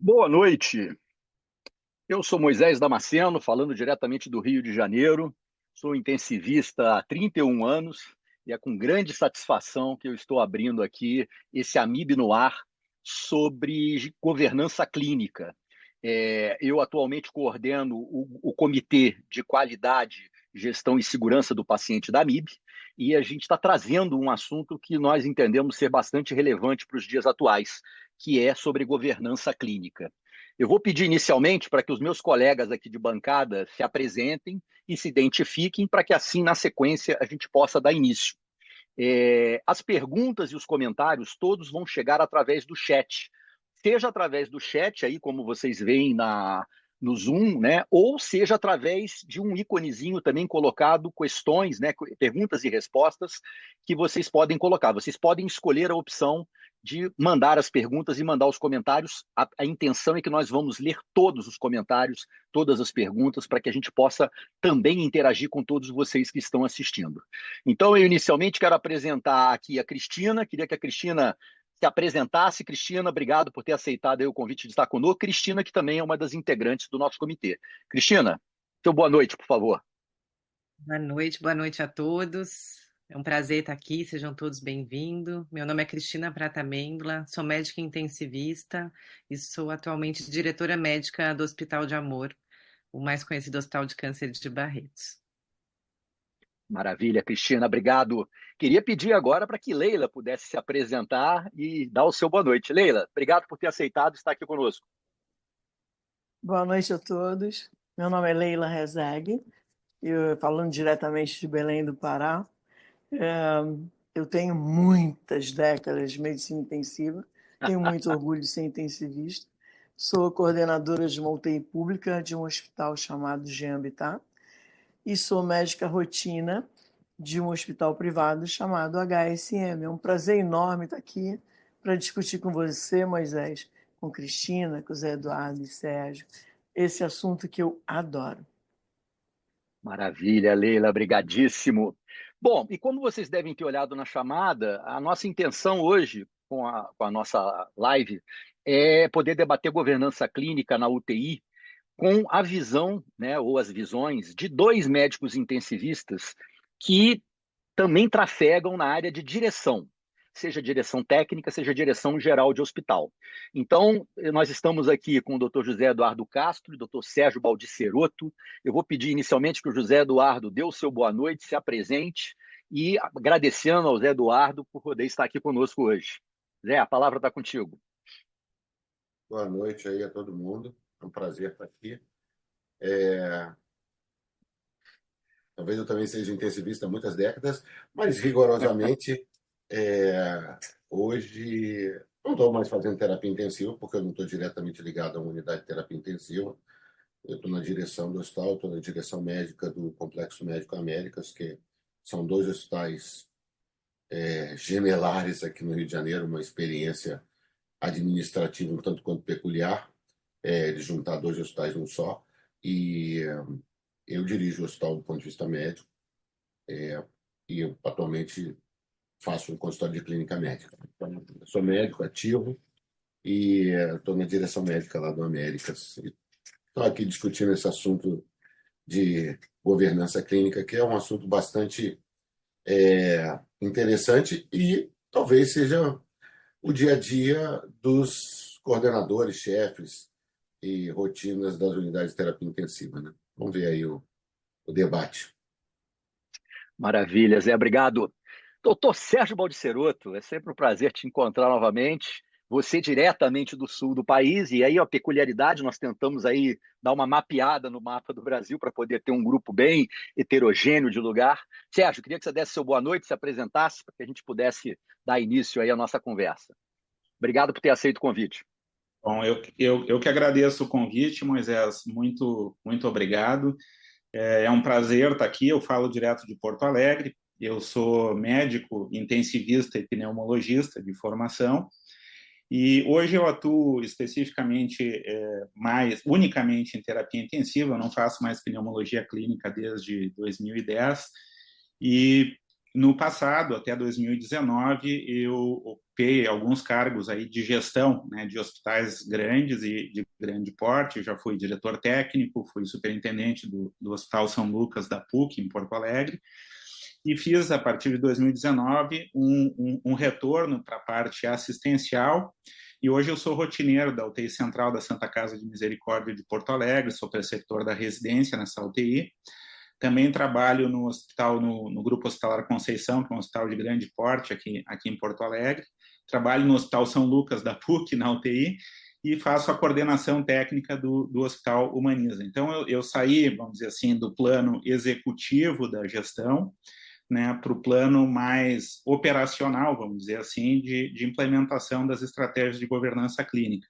Boa noite. Eu sou Moisés Damasceno, falando diretamente do Rio de Janeiro. Sou intensivista há 31 anos e é com grande satisfação que eu estou abrindo aqui esse Amib no Ar sobre governança clínica. Eu atualmente coordeno o Comitê de Qualidade, Gestão e Segurança do Paciente da Amib e a gente está trazendo um assunto que nós entendemos ser bastante relevante para os dias atuais, que é sobre governança clínica. Eu vou pedir inicialmente para que os meus colegas aqui de bancada se apresentem e se identifiquem, para que assim, na sequência, a gente possa dar início. As perguntas e os comentários todos vão chegar através do chat, seja através do chat, aí como vocês veem no Zoom, né? Ou seja através de um íconezinho também colocado, questões, né? Perguntas e respostas que vocês podem colocar. Vocês podem escolher a opção de mandar as perguntas e mandar os comentários. A intenção é que nós vamos ler todos os comentários, todas as perguntas, para que a gente possa também interagir com todos vocês que estão assistindo. Então, eu inicialmente quero apresentar aqui a Cristina. Queria que a Cristina se apresentasse. Cristina, obrigado por ter aceitado aí o convite de estar conosco. Cristina, que também é uma das integrantes do nosso comitê. Cristina, seu boa noite, por favor. Boa noite a todos. É um prazer estar aqui, sejam todos bem-vindos. Meu nome é Cristina Prata Mendla, sou médica intensivista e sou atualmente diretora médica do Hospital de Amor, o mais conhecido Hospital de Câncer de Barretos. Maravilha, Cristina, obrigado. Queria pedir agora para que Leila pudesse se apresentar e dar o seu boa noite. Leila, obrigado por ter aceitado estar aqui conosco. Boa noite a todos. Meu nome é Leila Rezegue, falando diretamente de Belém do Pará. É, eu tenho muitas décadas de medicina intensiva, tenho muito orgulho de ser intensivista. Sou coordenadora de uma UTI pública de um hospital chamado Jean-Habitat e sou médica rotina de um hospital privado chamado HSM. É um prazer enorme estar aqui para discutir com você, Moisés, com Cristina, com Zé Eduardo e Sérgio, esse assunto que eu adoro. Maravilha, Leila, brigadíssimo. Bom, e como vocês devem ter olhado na chamada, a nossa intenção hoje, com a nossa live, é poder debater governança clínica na UTI com a visão, né, ou as visões de dois médicos intensivistas que também trafegam na área de direção, seja direção técnica, seja direção geral de hospital. Então, nós estamos aqui com o Dr. José Eduardo Castro e o Dr. Sérgio Baldiceroto. Eu vou pedir inicialmente que o José Eduardo dê o seu boa noite, se apresente, e agradecendo ao Zé Eduardo por poder estar aqui conosco hoje. Zé, a palavra está contigo. Boa noite aí a todo mundo. É um prazer estar aqui. É, Talvez eu também seja intensivista há muitas décadas, mas rigorosamente hoje não estou mais fazendo terapia intensiva, porque eu não estou diretamente ligado a uma unidade de terapia intensiva. Eu estou na direção do hospital, estou na direção médica do Complexo Médico Américas, que são dois hospitais gemelares aqui no Rio de Janeiro, uma experiência administrativa um tanto quanto peculiar, de juntar dois hospitais num só. E eu dirijo o hospital do ponto de vista médico, e eu atualmente faço um consultório de clínica médica. Então, eu sou médico ativo e estou na direção médica lá do Américas. Estou aqui discutindo esse assunto de governança clínica, que é um assunto bastante interessante e talvez seja o dia a dia dos coordenadores, chefes e rotinas das unidades de terapia intensiva, né? Vamos ver aí o debate. Maravilha, Zé, obrigado. Doutor Sérgio Baldiceroto, é sempre um prazer te encontrar novamente. Você diretamente do sul do país, e aí a peculiaridade, nós tentamos aí dar uma mapeada no mapa do Brasil para poder ter um grupo bem heterogêneo de lugar. Sérgio, queria que você desse seu boa noite, se apresentasse, para que a gente pudesse dar início aí à nossa conversa. Obrigado por ter aceito o convite. Bom, eu que agradeço o convite, Moisés, muito obrigado. É um prazer estar aqui, eu falo direto de Porto Alegre, eu sou médico intensivista e pneumologista de formação, e hoje eu atuo especificamente, unicamente em terapia intensiva, eu não faço mais pneumologia clínica desde 2010, e no passado, até 2019, eu ocupei alguns cargos aí de gestão, né, de hospitais grandes e de grande porte. Eu já fui diretor técnico, fui superintendente do Hospital São Lucas da PUC, em Porto Alegre, e fiz, a partir de 2019, um retorno para a parte assistencial, e hoje eu sou rotineiro da UTI Central da Santa Casa de Misericórdia de Porto Alegre, sou preceptor da residência nessa UTI. Também trabalho no hospital, no Grupo Hospitalar Conceição, que é um hospital de grande porte aqui em Porto Alegre. Trabalho no Hospital São Lucas da PUC, na UTI, e faço a coordenação técnica do Hospital Humaniza. Então, eu saí, vamos dizer assim, do plano executivo da gestão, né, para o plano mais operacional, vamos dizer assim, de implementação das estratégias de governança clínica.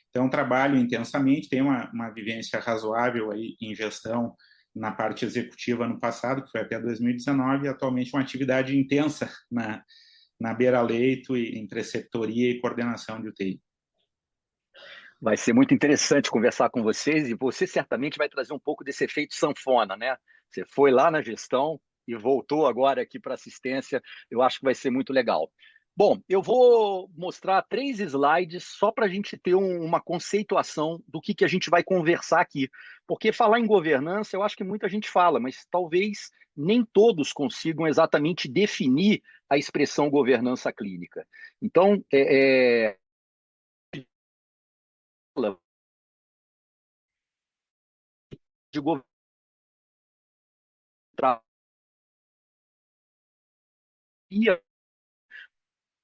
Então, trabalho intensamente, tenho uma vivência razoável aí em gestão na parte executiva no passado, que foi até 2019, e atualmente uma atividade intensa na beira-leito, em preceptoria e coordenação de UTI. Vai ser muito interessante conversar com vocês, e você certamente vai trazer um pouco desse efeito sanfona, né? Você foi lá na gestão e voltou agora aqui para assistência. Eu acho que vai ser muito legal. Bom, eu vou mostrar 3 slides só para a gente ter uma conceituação do que a gente vai conversar aqui. Porque falar em governança, eu acho que muita gente fala, mas talvez nem todos consigam exatamente definir a expressão governança clínica. Então, de governança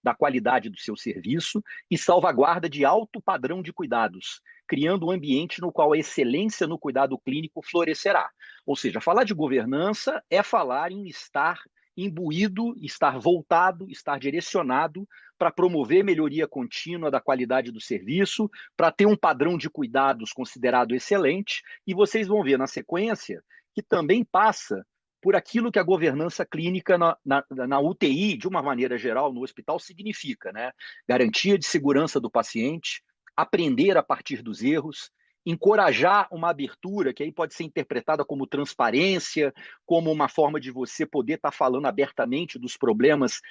da qualidade do seu serviço e salvaguarda de alto padrão de cuidados, criando um ambiente no qual a excelência no cuidado clínico florescerá. Ou seja, falar de governança é falar em estar imbuído, estar voltado, estar direcionado para promover melhoria contínua da qualidade do serviço, para ter um padrão de cuidados considerado excelente, e vocês vão ver na sequência que também passa por aquilo que a governança clínica na UTI, de uma maneira geral, no hospital, significa, né? Garantia de segurança do paciente, aprender a partir dos erros, encorajar uma abertura, que aí pode ser interpretada como transparência, como uma forma de você poder estar falando abertamente dos problemas,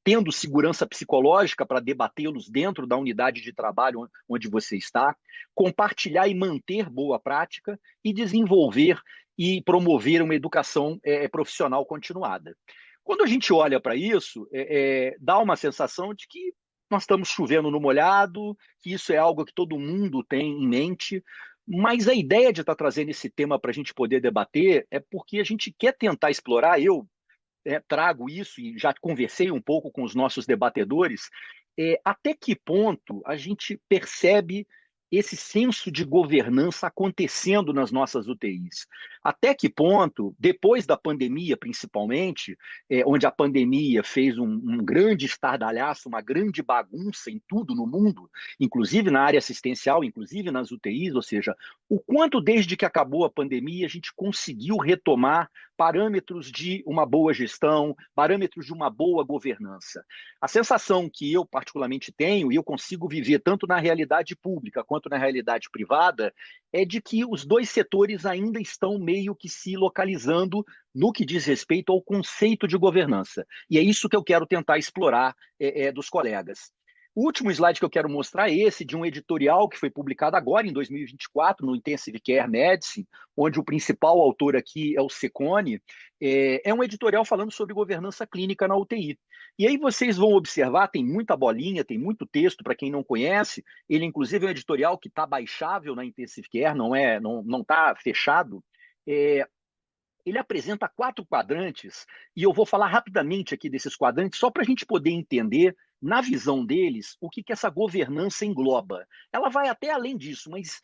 tendo segurança psicológica para debatê-los dentro da unidade de trabalho onde você está, compartilhar e manter boa prática e desenvolver e promover uma educação profissional continuada. Quando a gente olha para isso, dá uma sensação de que nós estamos chovendo no molhado, que isso é algo que todo mundo tem em mente, mas a ideia de estar trazendo esse tema para a gente poder debater é porque a gente quer tentar explorar, eu trago isso e já conversei um pouco com os nossos debatedores, até que ponto a gente percebe esse senso de governança acontecendo nas nossas UTIs. Até que ponto, depois da pandemia principalmente, onde a pandemia fez um grande estardalhaço, uma grande bagunça em tudo no mundo, inclusive na área assistencial, inclusive nas UTIs, ou seja, o quanto desde que acabou a pandemia a gente conseguiu retomar parâmetros de uma boa gestão, parâmetros de uma boa governança. A sensação que eu particularmente tenho, e eu consigo viver tanto na realidade pública quanto na realidade privada, é de que os dois setores ainda estão meio que se localizando no que diz respeito ao conceito de governança. E é isso que eu quero tentar explorar dos colegas. O último slide que eu quero mostrar é esse, de um editorial que foi publicado agora, em 2024, no Intensive Care Medicine, onde o principal autor aqui é o Cecconi. É um editorial falando sobre governança clínica na UTI. E aí vocês vão observar, tem muita bolinha, tem muito texto, para quem não conhece. Ele, inclusive, é um editorial que está baixável na Intensive Care, não está fechado. Ele apresenta 4 quadrantes, e eu vou falar rapidamente aqui desses quadrantes, só para a gente poder entender, na visão deles, o que essa governança engloba. Ela vai até além disso, mas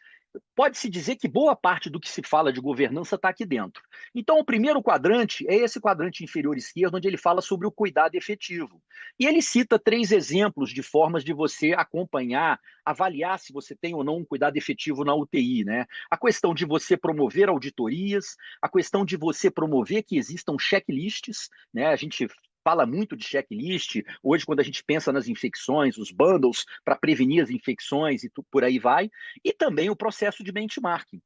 pode-se dizer que boa parte do que se fala de governança está aqui dentro. Então, o primeiro quadrante é esse quadrante inferior esquerdo, onde ele fala sobre o cuidado efetivo. E ele cita 3 exemplos de formas de você acompanhar, avaliar se você tem ou não um cuidado efetivo na UTI, né? A questão de você promover auditorias, a questão de você promover que existam checklists, né? A gente fala muito de checklist, hoje quando a gente pensa nas infecções, os bundles para prevenir as infecções e por aí vai, e também o processo de benchmarking.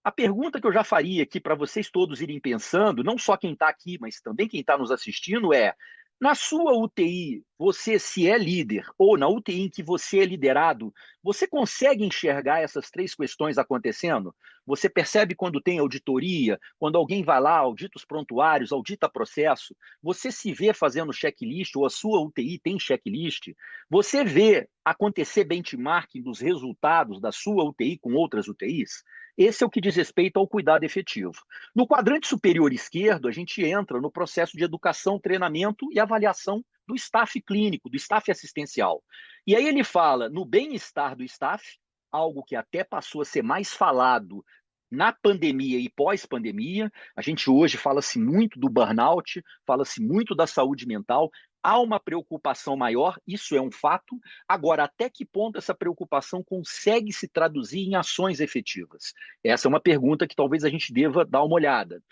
A pergunta que eu já faria aqui para vocês todos irem pensando, não só quem está aqui, mas também quem está nos assistindo, é: na sua UTI, você se é líder, ou na UTI em que você é liderado, você consegue enxergar essas três questões acontecendo? Você percebe quando tem auditoria, quando alguém vai lá, audita os prontuários, audita processo? Você se vê fazendo checklist, ou a sua UTI tem checklist? Você vê acontecer benchmarking dos resultados da sua UTI com outras UTIs? Esse é o que diz respeito ao cuidado efetivo. No quadrante superior esquerdo, a gente entra no processo de educação, treinamento e avaliação do staff clínico, do staff assistencial. E aí ele fala no bem-estar do staff, algo que até passou a ser mais falado na pandemia e pós-pandemia. A gente hoje fala-se muito do burnout, fala-se muito da saúde mental. Há uma preocupação maior, isso é um fato. Agora, até que ponto essa preocupação consegue se traduzir em ações efetivas? Essa é uma pergunta que talvez a gente deva dar uma olhada.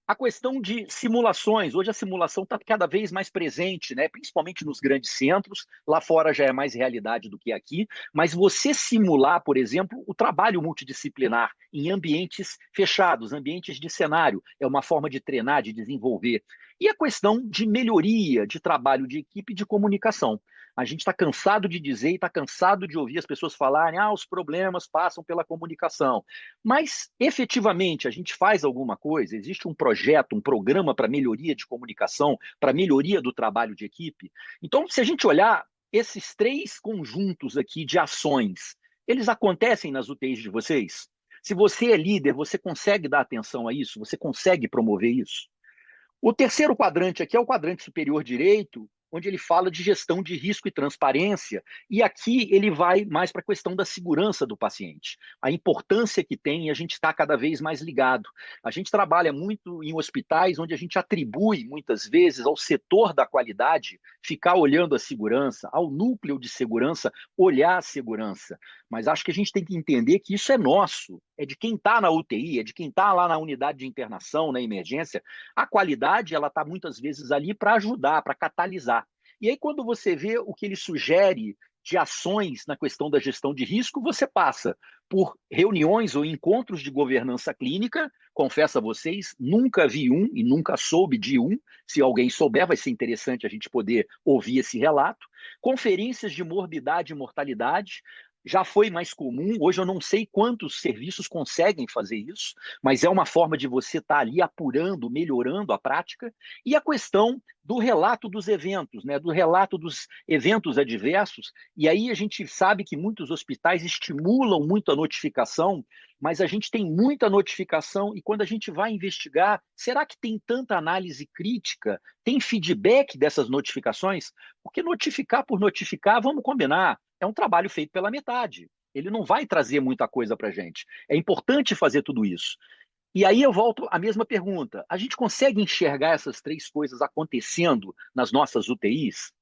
A questão de simulações, hoje a simulação está cada vez mais presente, né? Principalmente nos grandes centros, lá fora já é mais realidade do que aqui, mas você simular, por exemplo, o trabalho multidisciplinar em ambientes fechados, ambientes de cenário, é uma forma de treinar, de desenvolver. E a questão de melhoria de trabalho de equipe e de comunicação. A gente está cansado de dizer e está cansado de ouvir as pessoas falarem: os problemas passam pela comunicação. Mas, efetivamente, a gente faz alguma coisa? Existe um projeto, um programa para melhoria de comunicação, para melhoria do trabalho de equipe? Então, se a gente olhar esses três conjuntos aqui de ações, eles acontecem nas UTIs de vocês? Se você é líder, você consegue dar atenção a isso? Você consegue promover isso? O terceiro quadrante aqui é o quadrante superior direito, onde ele fala de gestão de risco e transparência, e aqui ele vai mais para a questão da segurança do paciente, a importância que tem, e a gente está cada vez mais ligado. A gente trabalha muito em hospitais onde a gente atribui, muitas vezes, ao setor da qualidade ficar olhando a segurança, ao núcleo de segurança olhar a segurança, mas acho que a gente tem que entender que isso é nosso, é de quem está na UTI, é de quem está lá na unidade de internação, na emergência. A qualidade, ela está muitas vezes ali para ajudar, para catalisar. E aí, quando você vê o que ele sugere de ações na questão da gestão de risco, você passa por reuniões ou encontros de governança clínica. Confesso a vocês, nunca vi um e nunca soube de um. Se alguém souber, vai ser interessante a gente poder ouvir esse relato. Conferências de morbidade e mortalidade. Já foi mais comum, hoje eu não sei quantos serviços conseguem fazer isso, mas é uma forma de você estar ali apurando, melhorando a prática. E a questão do relato dos eventos, né, do relato dos eventos adversos, e aí a gente sabe que muitos hospitais estimulam muito a notificação, mas a gente tem muita notificação, e quando a gente vai investigar, será que tem tanta análise crítica, tem feedback dessas notificações? Porque notificar por notificar, vamos combinar, é um trabalho feito pela metade. Ele não vai trazer muita coisa para a gente. É importante fazer tudo isso. E aí eu volto à mesma pergunta. A gente consegue enxergar essas três coisas acontecendo nas nossas UTIs?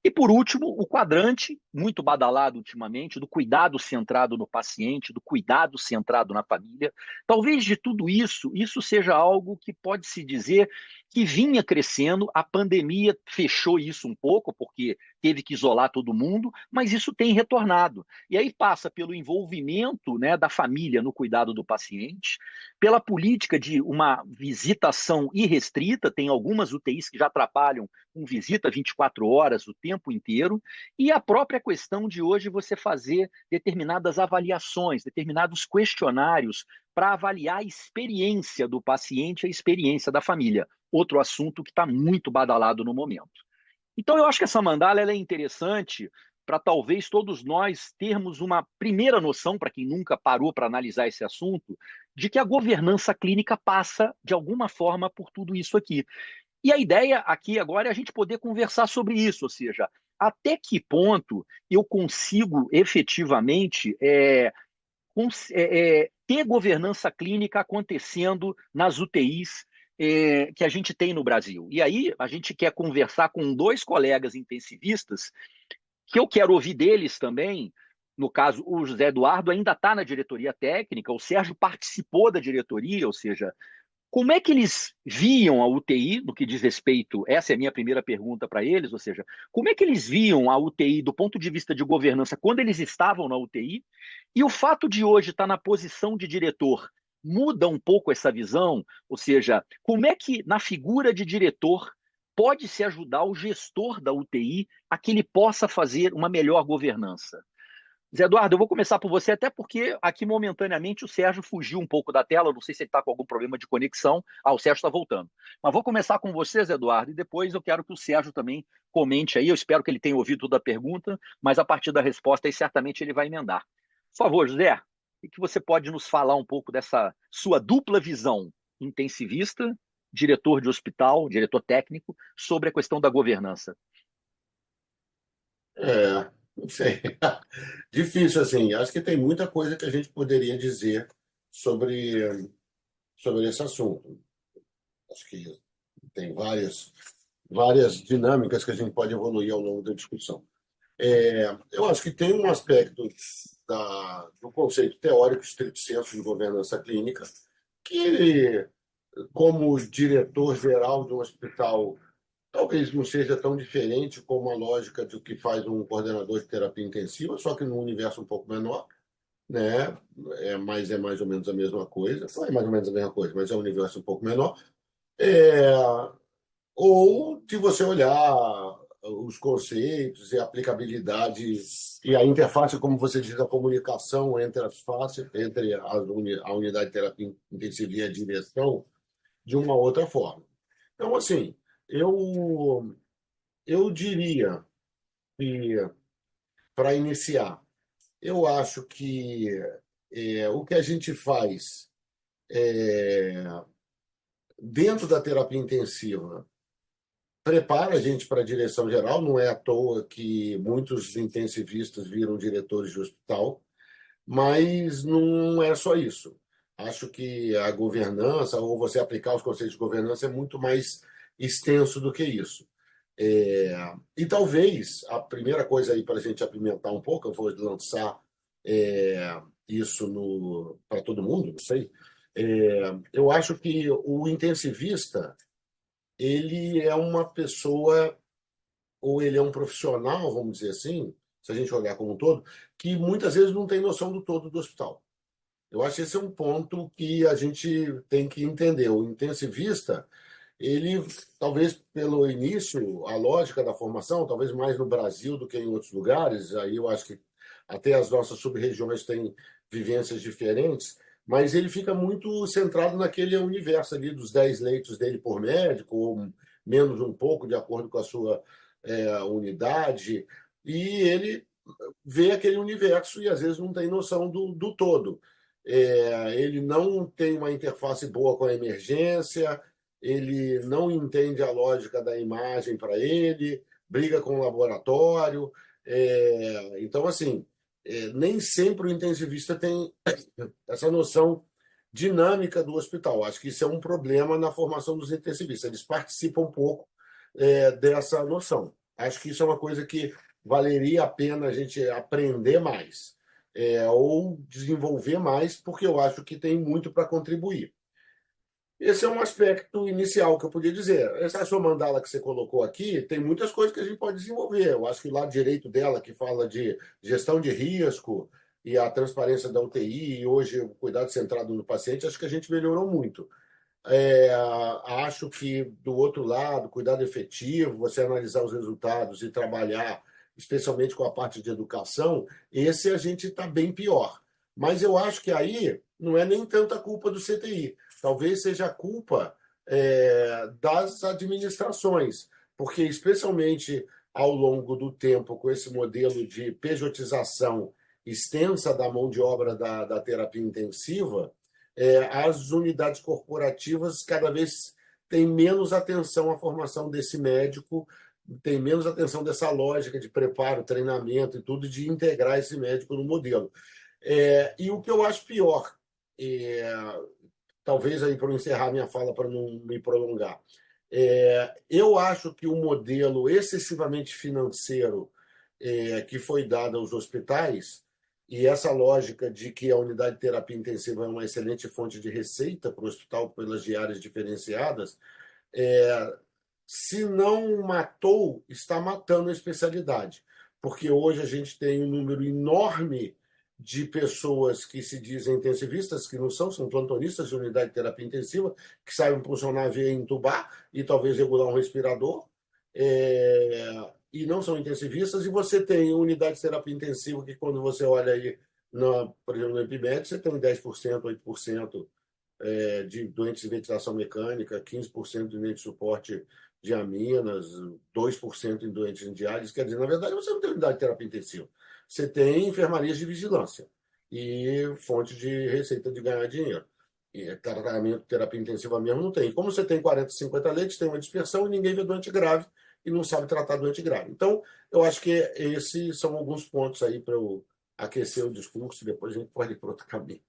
E, por último, o quadrante, muito badalado ultimamente, do cuidado centrado no paciente, do cuidado centrado na família. Talvez de tudo isso, isso seja algo que pode-se dizer que vinha crescendo, a pandemia fechou isso um pouco, porque teve que isolar todo mundo, mas isso tem retornado. E aí passa pelo envolvimento, né, da família no cuidado do paciente, pela política de uma visitação irrestrita, tem algumas UTIs que já atrapalham com visita 24 horas o tempo inteiro, e a própria questão de hoje você fazer determinadas avaliações, determinados questionários para avaliar a experiência do paciente, a experiência da família. Outro assunto que está muito badalado no momento. Então, eu acho que essa mandala ela é interessante para talvez todos nós termos uma primeira noção, para quem nunca parou para analisar esse assunto, de que a governança clínica passa, de alguma forma, por tudo isso aqui. E a ideia aqui agora é a gente poder conversar sobre isso, ou seja, até que ponto eu consigo efetivamente ter governança clínica acontecendo nas UTIs que a gente tem no Brasil. E aí a gente quer conversar com dois colegas intensivistas, que eu quero ouvir deles também. No caso, o José Eduardo ainda está na diretoria técnica, o Sérgio participou da diretoria, ou seja, como é que eles viam a UTI no que diz respeito, essa é a minha primeira pergunta para eles, ou seja, como é que eles viam a UTI do ponto de vista de governança quando eles estavam na UTI, e o fato de hoje estar na posição de diretor, muda um pouco essa visão? Ou seja, como é que na figura de diretor pode se ajudar o gestor da UTI a que ele possa fazer uma melhor governança? Zé Eduardo, eu vou começar por você, até porque aqui momentaneamente o Sérgio fugiu um pouco da tela, não sei se ele está com algum problema de conexão. Ah, o Sérgio está voltando. Mas vou começar com você, Zé Eduardo, e depois eu quero que o Sérgio também comente aí. Eu espero que ele tenha ouvido toda a pergunta, mas a partir da resposta aí certamente ele vai emendar. Por favor, José, o que você pode nos falar um pouco dessa sua dupla visão, intensivista, diretor de hospital, diretor técnico, sobre a questão da governança? Não sei. Difícil, assim. Acho que tem muita coisa que a gente poderia dizer sobre esse assunto. Acho que tem várias dinâmicas que a gente pode evoluir ao longo da discussão. Eu acho que tem um aspecto do conceito teórico estrito sensu de governança clínica que, como diretor-geral de um hospital, talvez não seja tão diferente como a lógica do que faz um coordenador de terapia intensiva, só que num universo um pouco menor, né? É mais ou menos a mesma coisa. Não é mais ou menos a mesma coisa, mas é um universo um pouco menor. É, ou se você olhar os conceitos e a aplicabilidade e a interface, como você diz, a comunicação entre as faces, entre a unidade de terapia intensiva e a direção, de uma outra forma. Então, assim, eu diria que, para iniciar, eu acho que o que a gente faz dentro da terapia intensiva prepara a gente para a direção geral, não é à toa que muitos intensivistas viram diretores de hospital, mas não é só isso. Acho que a governança, ou você aplicar os conceitos de governança, é muito mais extenso do que isso. E talvez a primeira coisa aí para a gente apimentar um pouco, eu vou lançar isso para todo mundo, não sei. Eu acho que o intensivista ele é uma pessoa, ou ele é um profissional, vamos dizer assim, se a gente olhar como um todo, que muitas vezes não tem noção do todo do hospital. Eu acho que esse é um ponto que a gente tem que entender. O intensivista, ele, talvez pelo início, a lógica da formação, talvez mais no Brasil do que em outros lugares, aí eu acho que até as nossas sub-regiões têm vivências diferentes, mas ele fica muito centrado naquele universo ali dos 10 leitos dele por médico, ou menos um pouco, de acordo com a sua unidade, e ele vê aquele universo e às vezes não tem noção do todo. Ele não tem uma interface boa com a emergência, ele não entende a lógica da imagem para ele, briga com o laboratório. Então, assim, nem sempre o intensivista tem essa noção dinâmica do hospital. Acho que isso é um problema na formação dos intensivistas. Eles participam um pouco dessa noção. Acho que isso é uma coisa que valeria a pena a gente aprender mais, ou desenvolver mais, porque eu acho que tem muito para contribuir. Esse é um aspecto inicial que eu podia dizer. Essa sua mandala que você colocou aqui, tem muitas coisas que a gente pode desenvolver. Eu acho que o lado direito dela, que fala de gestão de risco e a transparência da UTI, e hoje o cuidado centrado no paciente, acho que a gente melhorou muito. Acho que, do outro lado, cuidado efetivo, você analisar os resultados e trabalhar, especialmente com a parte de educação, esse a gente está bem pior. Mas eu acho que aí não é nem tanta culpa do CTI, talvez seja a culpa das administrações, porque, especialmente ao longo do tempo, com esse modelo de pejotização extensa da mão de obra da terapia intensiva, as unidades corporativas cada vez têm menos atenção à formação desse médico, tem menos atenção dessa lógica de preparo, treinamento e tudo, de integrar esse médico no modelo. E o que eu acho pior, talvez aí para eu encerrar minha fala, para não me prolongar, eu acho que o modelo excessivamente financeiro que foi dado aos hospitais, e essa lógica de que a unidade de terapia intensiva é uma excelente fonte de receita para o hospital pelas diárias diferenciadas, se não matou, está matando a especialidade. Porque hoje a gente tem um número enorme de pessoas que se dizem intensivistas, que não são plantonistas de unidade de terapia intensiva, que sabem funcionar via entubar e talvez regular um respirador, e não são intensivistas, e você tem unidade de terapia intensiva que, quando você olha aí, por exemplo, no EpiMed, você tem 10%, 8% de doentes de ventilação mecânica, 15% de doentes de suporte de aminas, 2% em doentes em diálise. Quer dizer, na verdade, você não tem unidade de terapia intensiva. Você tem enfermarias de vigilância e fonte de receita de ganhar dinheiro. E tratamento, terapia intensiva mesmo não tem. Como você tem 40, 50 leitos, tem uma dispersão e ninguém vê doente grave e não sabe tratar doente grave. Então, eu acho que esses são alguns pontos aí para eu aquecer o discurso e depois a gente pode ir para outro caminho.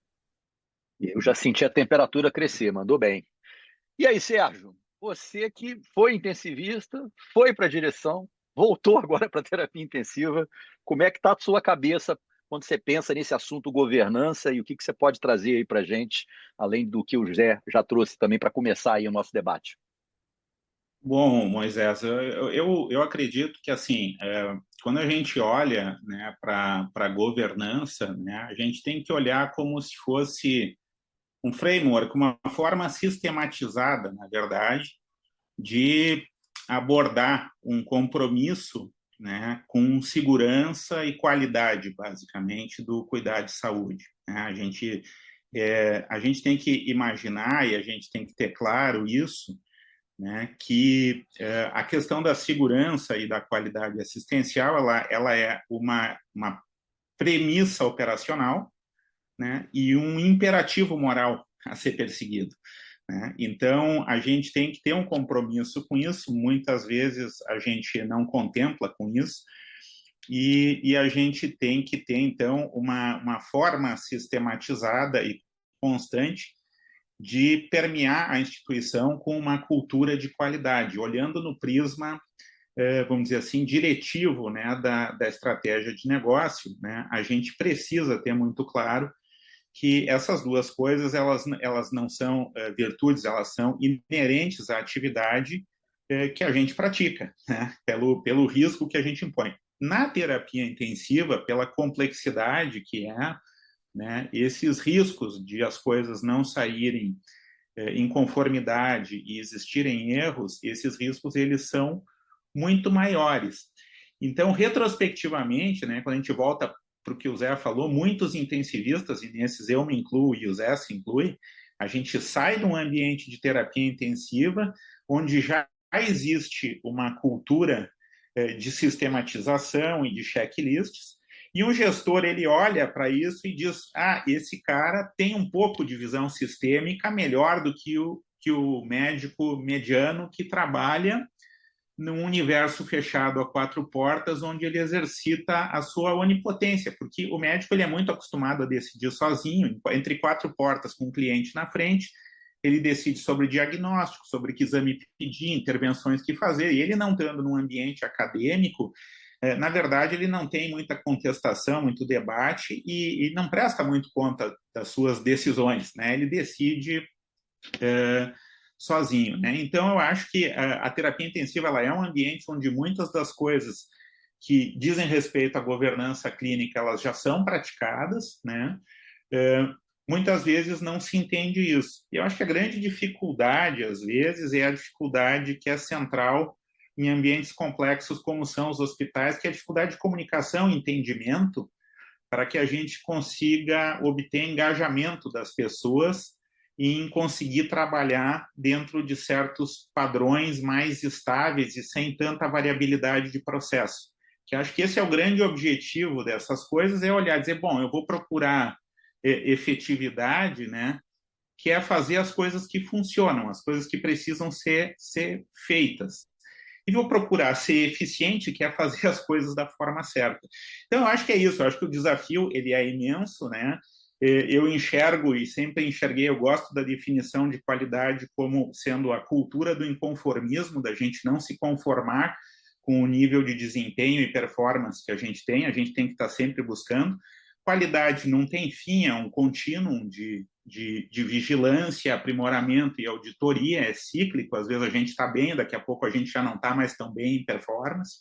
Eu já senti a temperatura crescer, mandou bem. E aí, Sérgio, você que foi intensivista, foi para a direção, voltou agora para a terapia intensiva, como é que está a sua cabeça quando você pensa nesse assunto governança e o que você pode trazer aí para a gente, além do que o José já trouxe também para começar aí o nosso debate? Bom, Moisés, eu acredito que, assim, quando a gente olha, né, para a governança, né, a gente tem que olhar como se fosse um framework, uma forma sistematizada, na verdade, de abordar um compromisso, né, com segurança e qualidade, basicamente, do cuidado de saúde, né? A gente tem que imaginar e a gente tem que ter claro isso, né, que a questão da segurança e da qualidade assistencial ela é uma premissa operacional, né, e um imperativo moral a ser perseguido, né? Então, a gente tem que ter um compromisso com isso. Muitas vezes a gente não contempla com isso, e a gente tem que ter, então, uma forma sistematizada e constante de permear a instituição com uma cultura de qualidade, olhando no prisma, vamos dizer assim, diretivo, né, da estratégia de negócio, né? A gente precisa ter muito claro que essas duas coisas elas não são virtudes, elas são inerentes à atividade que a gente pratica, né? Pelo risco que a gente impõe. Na terapia intensiva, pela complexidade que é, né, esses riscos de as coisas não saírem em conformidade e existirem erros, esses riscos eles são muito maiores. Então, retrospectivamente, né, quando a gente volta para o que o Zé falou, muitos intensivistas, e nesses eu me incluo e o Zé se inclui, a gente sai de um ambiente de terapia intensiva onde já existe uma cultura de sistematização e de checklists, e um gestor ele olha para isso e diz: esse cara tem um pouco de visão sistêmica melhor do que o médico mediano que trabalha num universo fechado a quatro portas, onde ele exercita a sua onipotência, porque o médico ele é muito acostumado a decidir sozinho, entre quatro portas, com o cliente na frente, ele decide sobre diagnóstico, sobre que exame pedir, intervenções que fazer, e ele não estando num ambiente acadêmico, na verdade, ele não tem muita contestação, muito debate, e não presta muito conta das suas decisões, né? Ele decide sozinho, né? Então, eu acho que a terapia intensiva ela é um ambiente onde muitas das coisas que dizem respeito à governança clínica, elas já são praticadas, né? Muitas vezes não se entende isso. E eu acho que a grande dificuldade, às vezes, é a dificuldade que é central em ambientes complexos como são os hospitais, que é a dificuldade de comunicação e entendimento para que a gente consiga obter engajamento das pessoas e em conseguir trabalhar dentro de certos padrões mais estáveis e sem tanta variabilidade de processo. Que acho que esse é o grande objetivo dessas coisas, é olhar e dizer, bom, eu vou procurar efetividade, né, que é fazer as coisas que funcionam, as coisas que precisam ser feitas. E vou procurar ser eficiente, que é fazer as coisas da forma certa. Então, eu acho que é isso, eu acho que o desafio ele é imenso, né? Eu enxergo e sempre enxerguei, eu gosto da definição de qualidade como sendo a cultura do inconformismo, da gente não se conformar com o nível de desempenho e performance que a gente tem que estar sempre buscando. Qualidade não tem fim, é um contínuo de vigilância, aprimoramento e auditoria, é cíclico, às vezes a gente está bem, daqui a pouco a gente já não está mais tão bem em performance.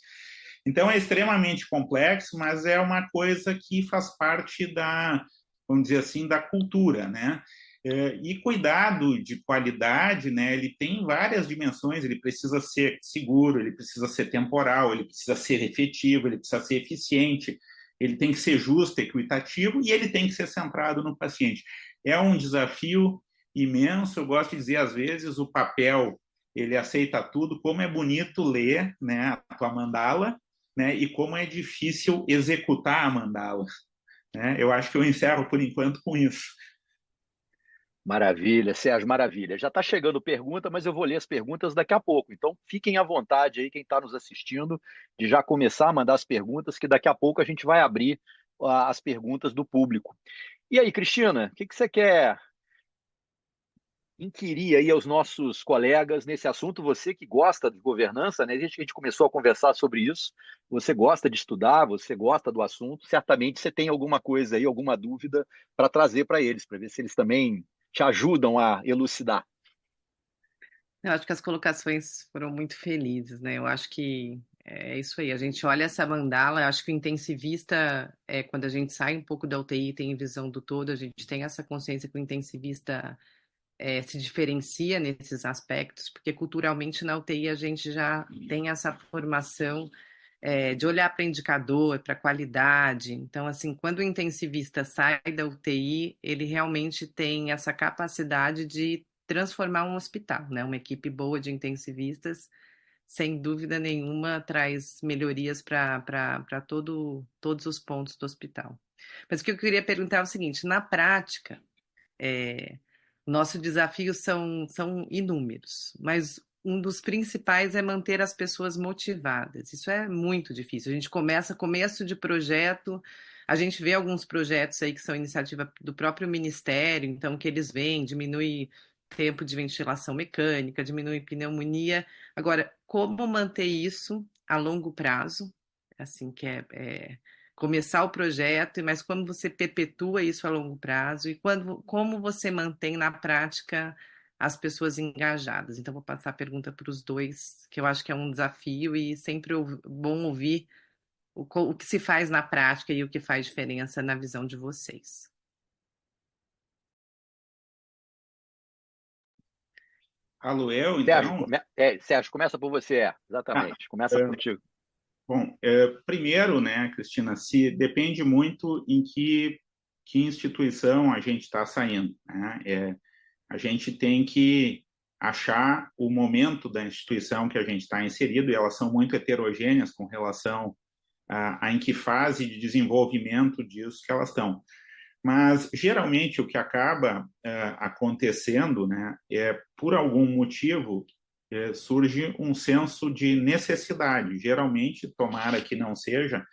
Então, é extremamente complexo, mas é uma coisa que faz parte da, vamos dizer assim, da cultura, né? E cuidado de qualidade, né? Ele tem várias dimensões. Ele precisa ser seguro, ele precisa ser temporal, ele precisa ser efetivo, ele precisa ser eficiente, ele tem que ser justo, equitativo e ele tem que ser centrado no paciente. É um desafio imenso. Eu gosto de dizer, às vezes, o papel ele aceita tudo. Como é bonito ler, né, a tua mandala, né, e como é difícil executar a mandala, né? Eu acho que eu encerro por enquanto com isso. Maravilha, Sérgio, maravilha. Já está chegando pergunta, mas eu vou ler as perguntas daqui a pouco. Então, fiquem à vontade aí, quem está nos assistindo, de já começar a mandar as perguntas, que daqui a pouco a gente vai abrir as perguntas do público. E aí, Cristina, o que você quer inquirir aí aos nossos colegas nesse assunto? Você que gosta de governança, né? A gente começou a conversar sobre isso. Você gosta de estudar, você gosta do assunto. Certamente você tem alguma coisa aí, alguma dúvida para trazer para eles, para ver se eles também te ajudam a elucidar. Eu acho que as colocações foram muito felizes, né? Eu acho que é isso aí. A gente olha essa mandala, eu acho que o intensivista, quando a gente sai um pouco da UTI, tem visão do todo, a gente tem essa consciência que o intensivista se diferencia nesses aspectos, porque culturalmente na UTI a gente já tem essa formação de olhar para indicador, para qualidade. Então, assim, quando o intensivista sai da UTI, ele realmente tem essa capacidade de transformar um hospital, né? Uma equipe boa de intensivistas, sem dúvida nenhuma, traz melhorias para todos os pontos do hospital. Mas o que eu queria perguntar é o seguinte: na prática, nosso desafio são inúmeros, mas um dos principais é manter as pessoas motivadas. Isso é muito difícil. A gente começo de projeto, a gente vê alguns projetos aí que são iniciativa do próprio Ministério, então que eles vêm, diminui tempo de ventilação mecânica, diminui pneumonia. Agora, como manter isso a longo prazo? Assim, que começar o projeto, mas como você perpetua isso a longo prazo e como você mantém na prática as pessoas engajadas. Então, vou passar a pergunta para os dois, que eu acho que é um desafio e sempre bom ouvir o que se faz na prática e o que faz diferença na visão de vocês. Falo eu, então? Sérgio, começa por você, exatamente. Começa contigo. Bom, primeiro, né, Cristina, se depende muito em que instituição a gente está saindo, né? A gente tem que achar o momento da instituição que a gente está inserido, e elas são muito heterogêneas com relação a em que fase de desenvolvimento disso que elas estão. Mas, geralmente, o que acaba acontecendo, né, por algum motivo, surge um senso de necessidade. Geralmente, tomara que não seja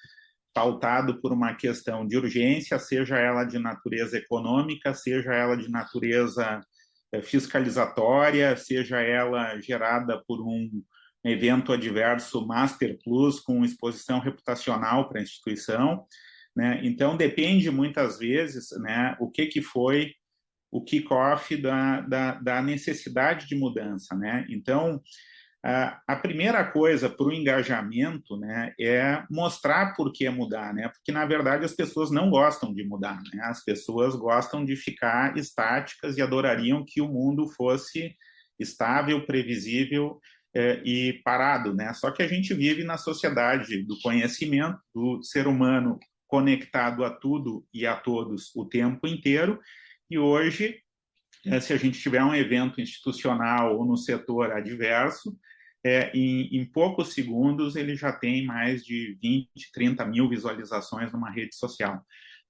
pautado por uma questão de urgência, seja ela de natureza econômica, seja ela de natureza fiscalizatória, seja ela gerada por um evento adverso Master Plus com exposição reputacional para a instituição, né? Então, depende muitas vezes, né, o que foi o kick-off da necessidade de mudança, né? Então, a primeira coisa para o engajamento, né, é mostrar por que mudar, né? Porque, na verdade, as pessoas não gostam de mudar, né? As pessoas gostam de ficar estáticas e adorariam que o mundo fosse estável, previsível e parado, né? Só que a gente vive na sociedade do conhecimento, do ser humano conectado a tudo e a todos o tempo inteiro, e hoje, se a gente tiver um evento institucional ou no setor adverso, em poucos segundos ele já tem mais de 20, 30 mil visualizações numa rede social,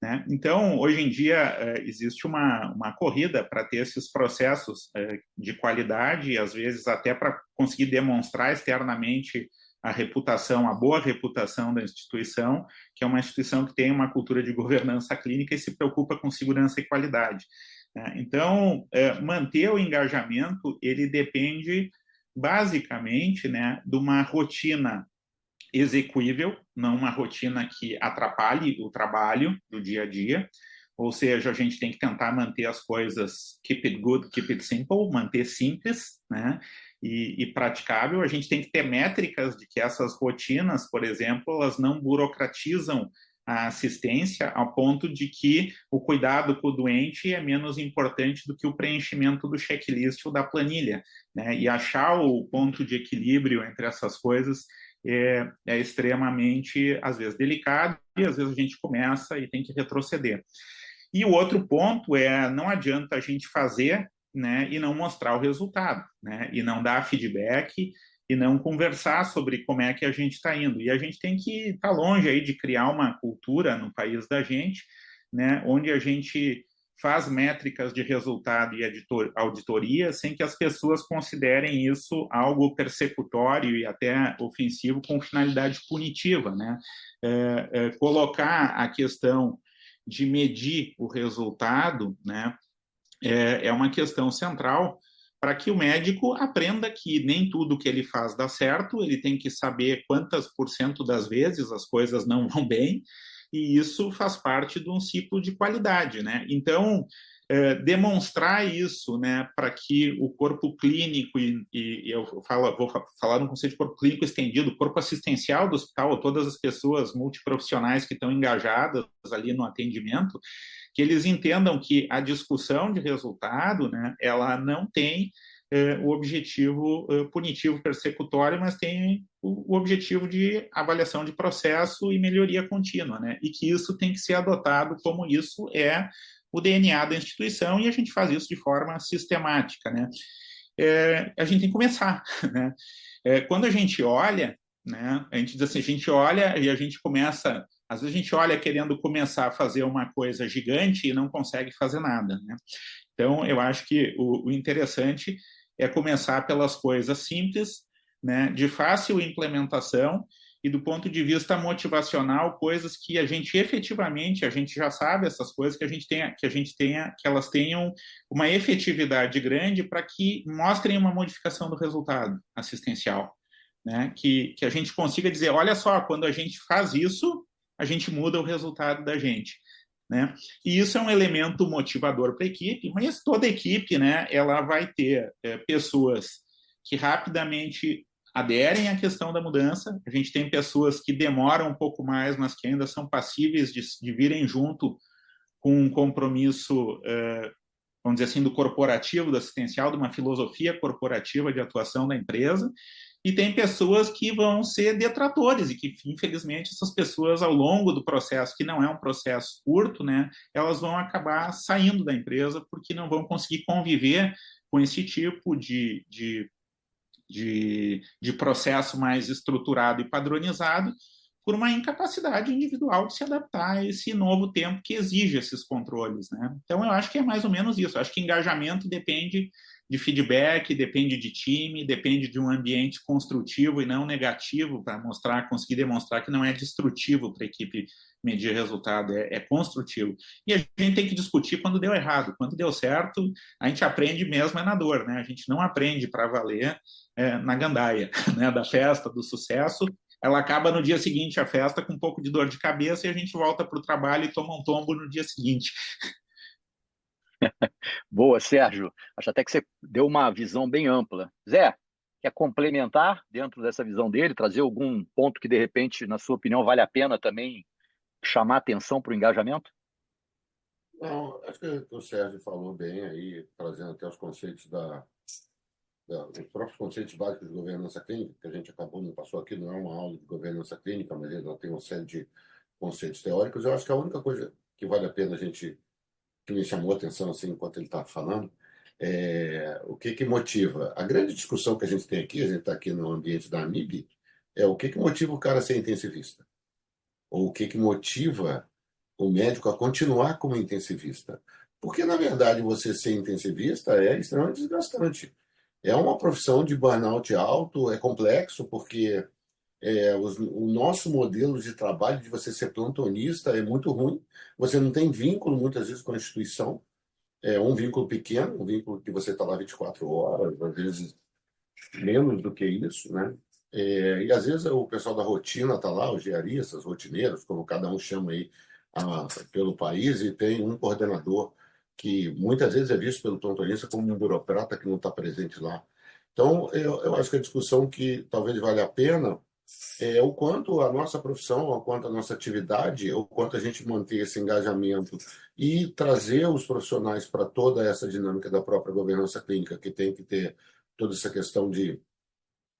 né? Então, hoje em dia, existe uma corrida para ter esses processos de qualidade e, às vezes, até para conseguir demonstrar externamente a boa reputação da instituição, que é uma instituição que tem uma cultura de governança clínica e se preocupa com segurança e qualidade. Então, manter o engajamento, ele depende basicamente, né, de uma rotina execuível, não uma rotina que atrapalhe o trabalho do dia a dia, ou seja, a gente tem que tentar manter as coisas keep it good, keep it simple, manter simples, né? e praticável. A gente tem que ter métricas de que essas rotinas, por exemplo, elas não burocratizam a assistência ao ponto de que o cuidado com o doente é menos importante do que o preenchimento do checklist ou da planilha, né? E achar o ponto de equilíbrio entre essas coisas é extremamente, às vezes, delicado, e às vezes a gente começa e tem que retroceder. E o outro ponto não adianta a gente fazer, né, e não mostrar o resultado, né, e não dar feedback, e não conversar sobre como é que a gente está indo. E a gente tem que estar longe aí de criar uma cultura no país da gente, né, onde a gente faz métricas de resultado e auditoria sem que as pessoas considerem isso algo persecutório e até ofensivo com finalidade punitiva, né? Colocar a questão de medir o resultado, né, é uma questão central para que o médico aprenda que nem tudo que ele faz dá certo, ele tem que saber quantas % das vezes as coisas não vão bem, e isso faz parte de um ciclo de qualidade, né? Então, demonstrar isso, né, para que o corpo clínico, e eu vou falar no conceito de corpo clínico estendido, o corpo assistencial do hospital, todas as pessoas multiprofissionais que estão engajadas ali no atendimento, que eles entendam que a discussão de resultado, né, ela não tem o objetivo punitivo persecutório, mas tem o objetivo de avaliação de processo e melhoria contínua, né? E que isso tem que ser adotado como isso é o DNA da instituição, e a gente faz isso de forma sistemática, né? A gente tem que começar, né? Quando a gente olha, né, a gente diz assim, a gente olha e a gente começa, às vezes a gente olha querendo começar a fazer uma coisa gigante e não consegue fazer nada, né? Então, eu acho que o interessante é começar pelas coisas simples, né, de fácil implementação, e do ponto de vista motivacional, coisas que a gente efetivamente, a gente já sabe essas coisas, que elas tenham uma efetividade grande para que mostrem uma modificação do resultado assistencial, né? Que a gente consiga dizer, olha só, quando a gente faz isso, a gente muda o resultado da gente, né? E isso é um elemento motivador para a equipe, mas toda a equipe, né, ela vai ter pessoas que rapidamente aderem à questão da mudança. A gente tem pessoas que demoram um pouco mais, mas que ainda são passíveis de virem junto com um compromisso, vamos dizer assim, do corporativo, do assistencial, de uma filosofia corporativa de atuação da empresa. E tem pessoas que vão ser detratores, e que, infelizmente, essas pessoas, ao longo do processo, que não é um processo curto, né, elas vão acabar saindo da empresa porque não vão conseguir conviver com esse tipo de processo mais estruturado e padronizado, por uma incapacidade individual de se adaptar a esse novo tempo que exige esses controles, né? Então, eu acho que é mais ou menos isso. Eu acho que engajamento depende de feedback, depende de time, depende de um ambiente construtivo e não negativo, para conseguir demonstrar que não é destrutivo para a equipe medir resultado, é construtivo. E a gente tem que discutir quando deu errado. Quando deu certo, a gente aprende mesmo na dor, né? A gente não aprende para valer na gandaia, né? Da festa, do sucesso. Ela acaba no dia seguinte, a festa, com um pouco de dor de cabeça, e a gente volta para o trabalho e toma um tombo no dia seguinte. Boa, Sérgio. Acho até que você deu uma visão bem ampla. Zé, quer complementar dentro dessa visão dele, trazer algum ponto que, de repente, na sua opinião, vale a pena também chamar atenção para o engajamento? Não, acho que o Sérgio falou bem aí, trazendo até os conceitos os próprios conceitos básicos de governança clínica, que a gente não passou aqui, não é uma aula de governança clínica, mas ele tem uma série de conceitos teóricos. Eu acho que a única coisa que vale a pena que me chamou a atenção assim, enquanto ele está falando, é o que motiva. A grande discussão que a gente tem aqui, a gente está aqui no ambiente da AMIB, é o que motiva o cara a ser intensivista, ou o que motiva o médico a continuar como intensivista. Porque, na verdade, você ser intensivista é extremamente desgastante. É uma profissão de burnout alto, é complexo, porque o nosso modelo de trabalho de você ser plantonista é muito ruim. Você não tem vínculo, muitas vezes, com a instituição. É um vínculo pequeno, um vínculo que você está lá 24 horas, às vezes menos do que isso, né? E às vezes o pessoal da rotina está lá, os diaristas, rotineiros, como cada um chama aí pelo país, e tem um coordenador que muitas vezes é visto pelo plantonista como um burocrata que não está presente lá. Então, eu acho que a discussão que talvez valha a pena é o quanto a nossa profissão, o quanto a nossa atividade, o quanto a gente manter esse engajamento e trazer os profissionais para toda essa dinâmica da própria governança clínica, que tem que ter toda essa questão de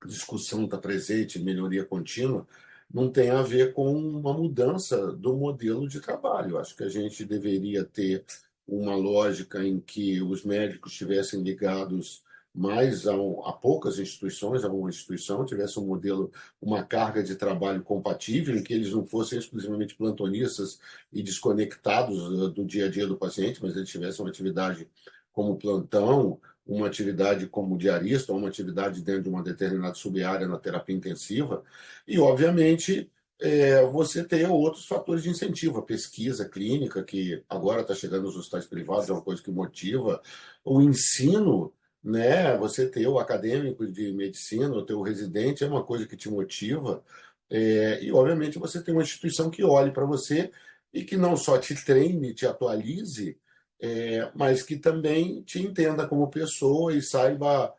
discussão está presente, melhoria contínua, não tem a ver com uma mudança do modelo de trabalho. Acho que a gente deveria ter uma lógica em que os médicos estivessem ligados mais a poucas instituições, a uma instituição, tivesse um modelo, uma carga de trabalho compatível, em que eles não fossem exclusivamente plantonistas e desconectados do dia a dia do paciente, mas eles tivessem uma atividade como plantão, uma atividade como diarista, ou uma atividade dentro de uma determinada sub-área na terapia intensiva, e, obviamente, você ter outros fatores de incentivo, a pesquisa clínica, que agora está chegando nos hospitais privados, é uma coisa que motiva, o ensino, né? Você ter o acadêmico de medicina, ter o residente, é uma coisa que te motiva, e, obviamente, você tem uma instituição que olhe para você e que não só te treine, te atualize, mas que também te entenda como pessoa e saiba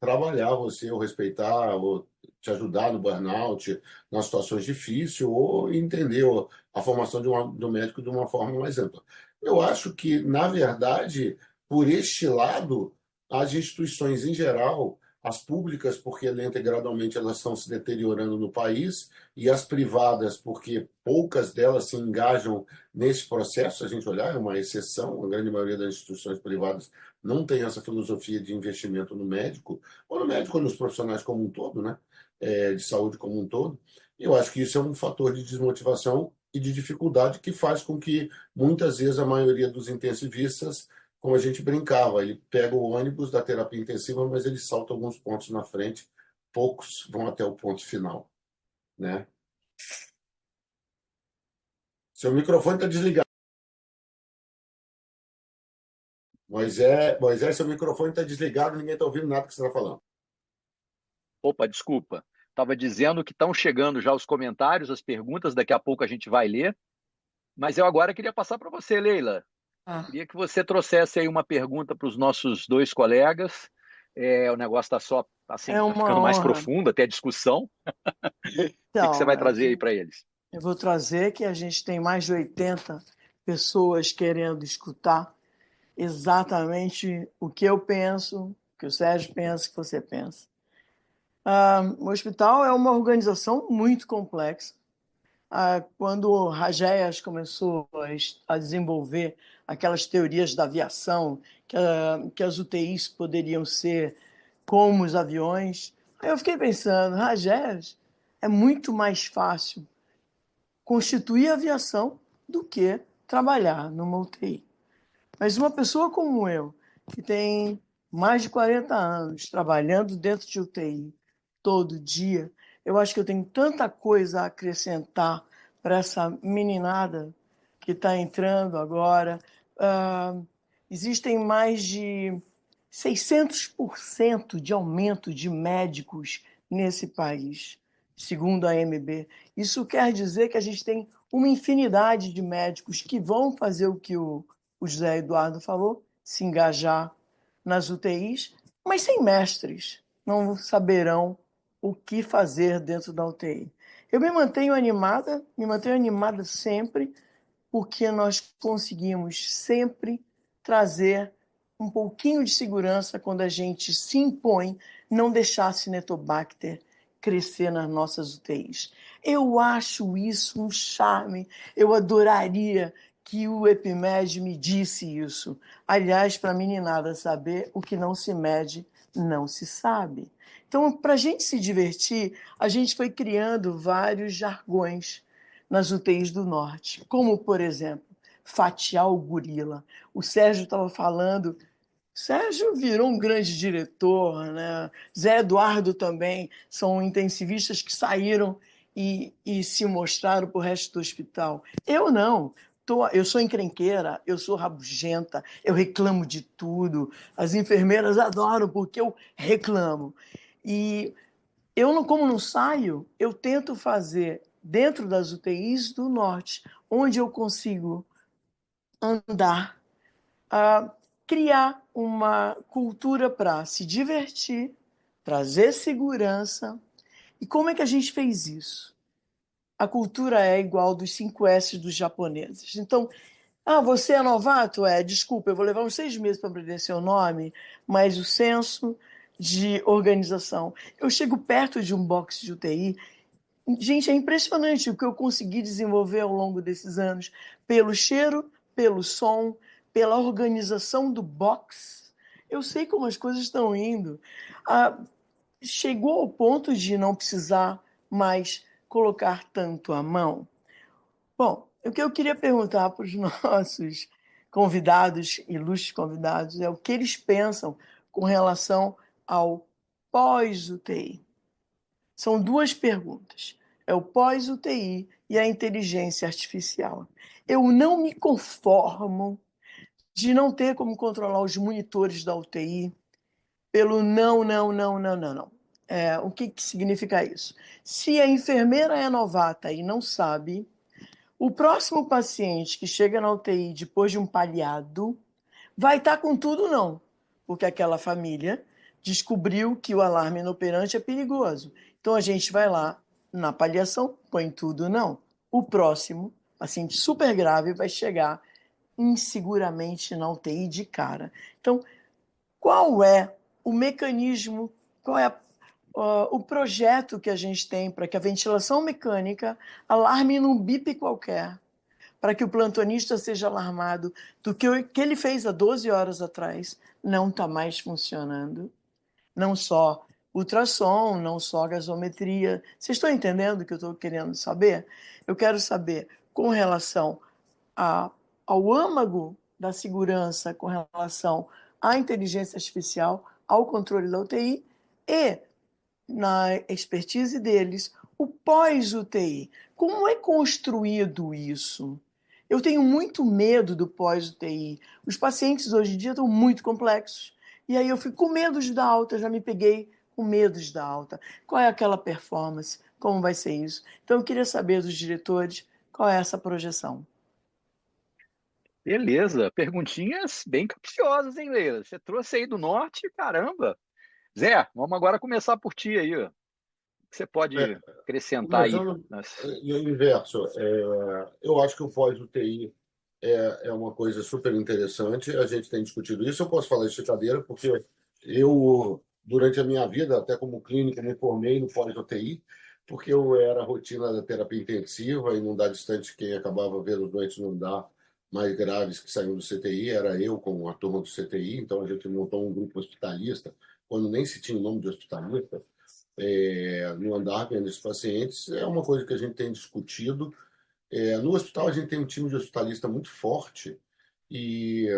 trabalhar você, ou respeitar, ou te ajudar no burnout, nas situações difíceis, ou entender a formação do médico de uma forma mais ampla. Eu acho que, na verdade, por este lado, as instituições em geral, as públicas, porque lenta e gradualmente elas estão se deteriorando no país, e as privadas, porque poucas delas se engajam nesse processo. Se a gente olhar, é uma exceção, a grande maioria das instituições privadas não tem essa filosofia de investimento no médico, ou no médico, ou nos profissionais como um todo, né? De saúde como um todo. Eu acho que isso é um fator de desmotivação e de dificuldade que faz com que, muitas vezes, a maioria dos intensivistas, como a gente brincava, ele pega o ônibus da terapia intensiva, mas ele salta alguns pontos na frente, poucos vão até o ponto final, né? Seu microfone está desligado. Moisés, seu microfone está desligado, ninguém está ouvindo nada que você está falando. Opa, desculpa. Estava dizendo que estão chegando já os comentários, as perguntas, daqui a pouco a gente vai ler. Mas eu agora queria passar para você, Leila. Queria que você trouxesse aí uma pergunta para os nossos dois colegas. O negócio está só assim, É tá uma ficando mais honra. profundo, até discussão. O que você Então, vai trazer aí para eles? eu vou trazer que a gente tem mais de 80 pessoas querendo escutar exatamente o que eu penso, o que o Sérgio pensa, o que você pensa. O hospital é uma organização muito complexa. Quando o Ragéias começou a desenvolver aquelas teorias da aviação, que as UTIs poderiam ser como os aviões, aí eu fiquei pensando, Ragéias, é muito mais fácil constituir a aviação do que trabalhar numa UTI. Mas uma pessoa como eu, que tem mais de 40 anos trabalhando dentro de UTI todo dia, eu acho que eu tenho tanta coisa a acrescentar para essa meninada que está entrando agora. Existem mais de 600% de aumento de médicos nesse país, segundo a AMB. Isso quer dizer que a gente tem uma infinidade de médicos que vão fazer o que o José Eduardo falou, se engajar nas UTIs, mas sem mestres, não saberão o que fazer dentro da UTI. Eu me mantenho animada sempre, porque nós conseguimos sempre trazer um pouquinho de segurança quando a gente se impõe não deixar a Cinetobacter crescer nas nossas UTIs. Eu acho isso um charme. Eu adoraria que o EpiMed me disse isso. Aliás, para a meninada saber, o que não se mede, não se sabe. Então, para a gente se divertir, a gente foi criando vários jargões nas UTIs do Norte, como, por exemplo, fatiar o gorila. O Sérgio estava falando, Sérgio virou um grande diretor, né? Zé Eduardo também, são intensivistas que saíram e se mostraram para o resto do hospital. Eu não. Eu sou encrenqueira, eu sou rabugenta, eu reclamo de tudo. As enfermeiras adoram porque eu reclamo. E eu, como não saio, eu tento fazer dentro das UTIs do Norte, onde eu consigo andar, criar uma cultura para se divertir, trazer segurança. E como é que a gente fez isso? A cultura é igual dos 5 S dos japoneses. Então, você é novato? Desculpa, eu vou levar uns 6 meses para aprender seu nome, mas o senso de organização. Eu chego perto de um box de UTI, gente, é impressionante o que eu consegui desenvolver ao longo desses anos, pelo cheiro, pelo som, pela organização do box. Eu sei como as coisas estão indo. Chegou ao ponto de não precisar mais colocar tanto a mão. Bom, o que eu queria perguntar para os nossos convidados, ilustres convidados, é o que eles pensam com relação ao pós-UTI. São 2 perguntas. É o pós-UTI e a inteligência artificial. Eu não me conformo de não ter como controlar os monitores da UTI pelo não, não, não, não, não, não. O que significa isso? Se a enfermeira é novata e não sabe, o próximo paciente que chega na UTI depois de um paliado vai estar com tudo não, porque aquela família descobriu que o alarme inoperante é perigoso. Então a gente vai lá na paliação, põe tudo não. O próximo, paciente super grave, vai chegar inseguramente na UTI de cara. Então, qual é o mecanismo, qual é o projeto que a gente tem para que a ventilação mecânica alarme num bip qualquer, para que o plantonista seja alarmado do que o que ele fez há 12 horas atrás não está mais funcionando. Não só ultrassom, não só gasometria. Vocês estão entendendo o que eu estou querendo saber? Eu quero saber com relação ao âmago da segurança, com relação à inteligência artificial, ao controle da UTI e, na expertise deles, o pós-UTI. Como é construído isso? Eu tenho muito medo do pós-UTI. Os pacientes hoje em dia estão muito complexos. E aí eu fico com medo de dar alta, já me peguei com medo de dar alta. Qual é aquela performance? Como vai ser isso? Então eu queria saber dos diretores qual é essa projeção. Beleza, perguntinhas bem capciosas, hein, Leila? Você trouxe aí do norte, caramba. Zé, vamos agora começar por ti aí, ó. O que você É, pode acrescentar aí? começando no inverso, eu acho que o pós-UTI é uma coisa super interessante. A gente tem discutido isso. Eu posso falar isso de cadeira, porque eu, durante a minha vida, até como clínico, me formei no pós-UTI, porque eu era a rotina da terapia intensiva e não dá distante quem acabava vendo os doentes não dá mais graves que saíam do CTI, era eu com a turma do CTI. Então a gente montou um grupo hospitalista, quando nem se tinha o nome de hospitalista, no andar vendo esses pacientes. É uma coisa que a gente tem discutido. No hospital, a gente tem um time de hospitalista muito forte e,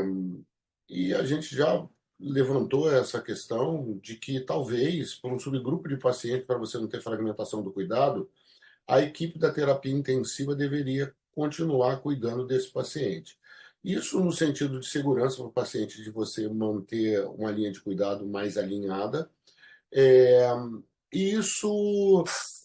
e a gente já levantou essa questão de que talvez, para um subgrupo de pacientes, para você não ter fragmentação do cuidado, a equipe da terapia intensiva deveria continuar cuidando desse paciente. Isso no sentido de segurança para o paciente, de você manter uma linha de cuidado mais alinhada. É, isso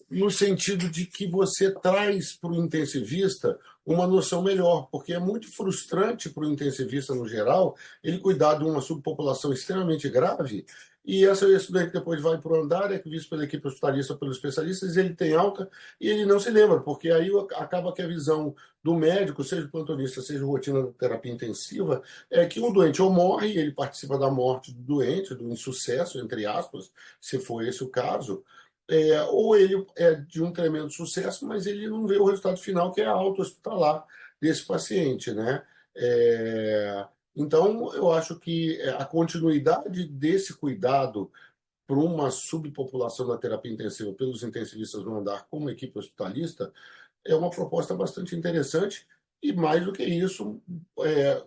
no sentido de que você traz para o intensivista uma noção melhor, porque é muito frustrante para o intensivista no geral ele cuidar de uma subpopulação extremamente grave e esse estudante depois vai para o andar, é visto pela equipe hospitalista, pelos especialistas, ele tem alta e ele não se lembra, porque aí acaba que a visão do médico, seja o plantonista, seja o rotina da terapia intensiva, é que o doente ou morre, ele participa da morte do doente, do insucesso, entre aspas, se for esse o caso, ou ele é de um tremendo sucesso, mas ele não vê o resultado final, que é a alta hospitalar desse paciente, né? Então, eu acho que a continuidade desse cuidado para uma subpopulação da terapia intensiva pelos intensivistas no andar como equipe hospitalista é uma proposta bastante interessante e, mais do que isso,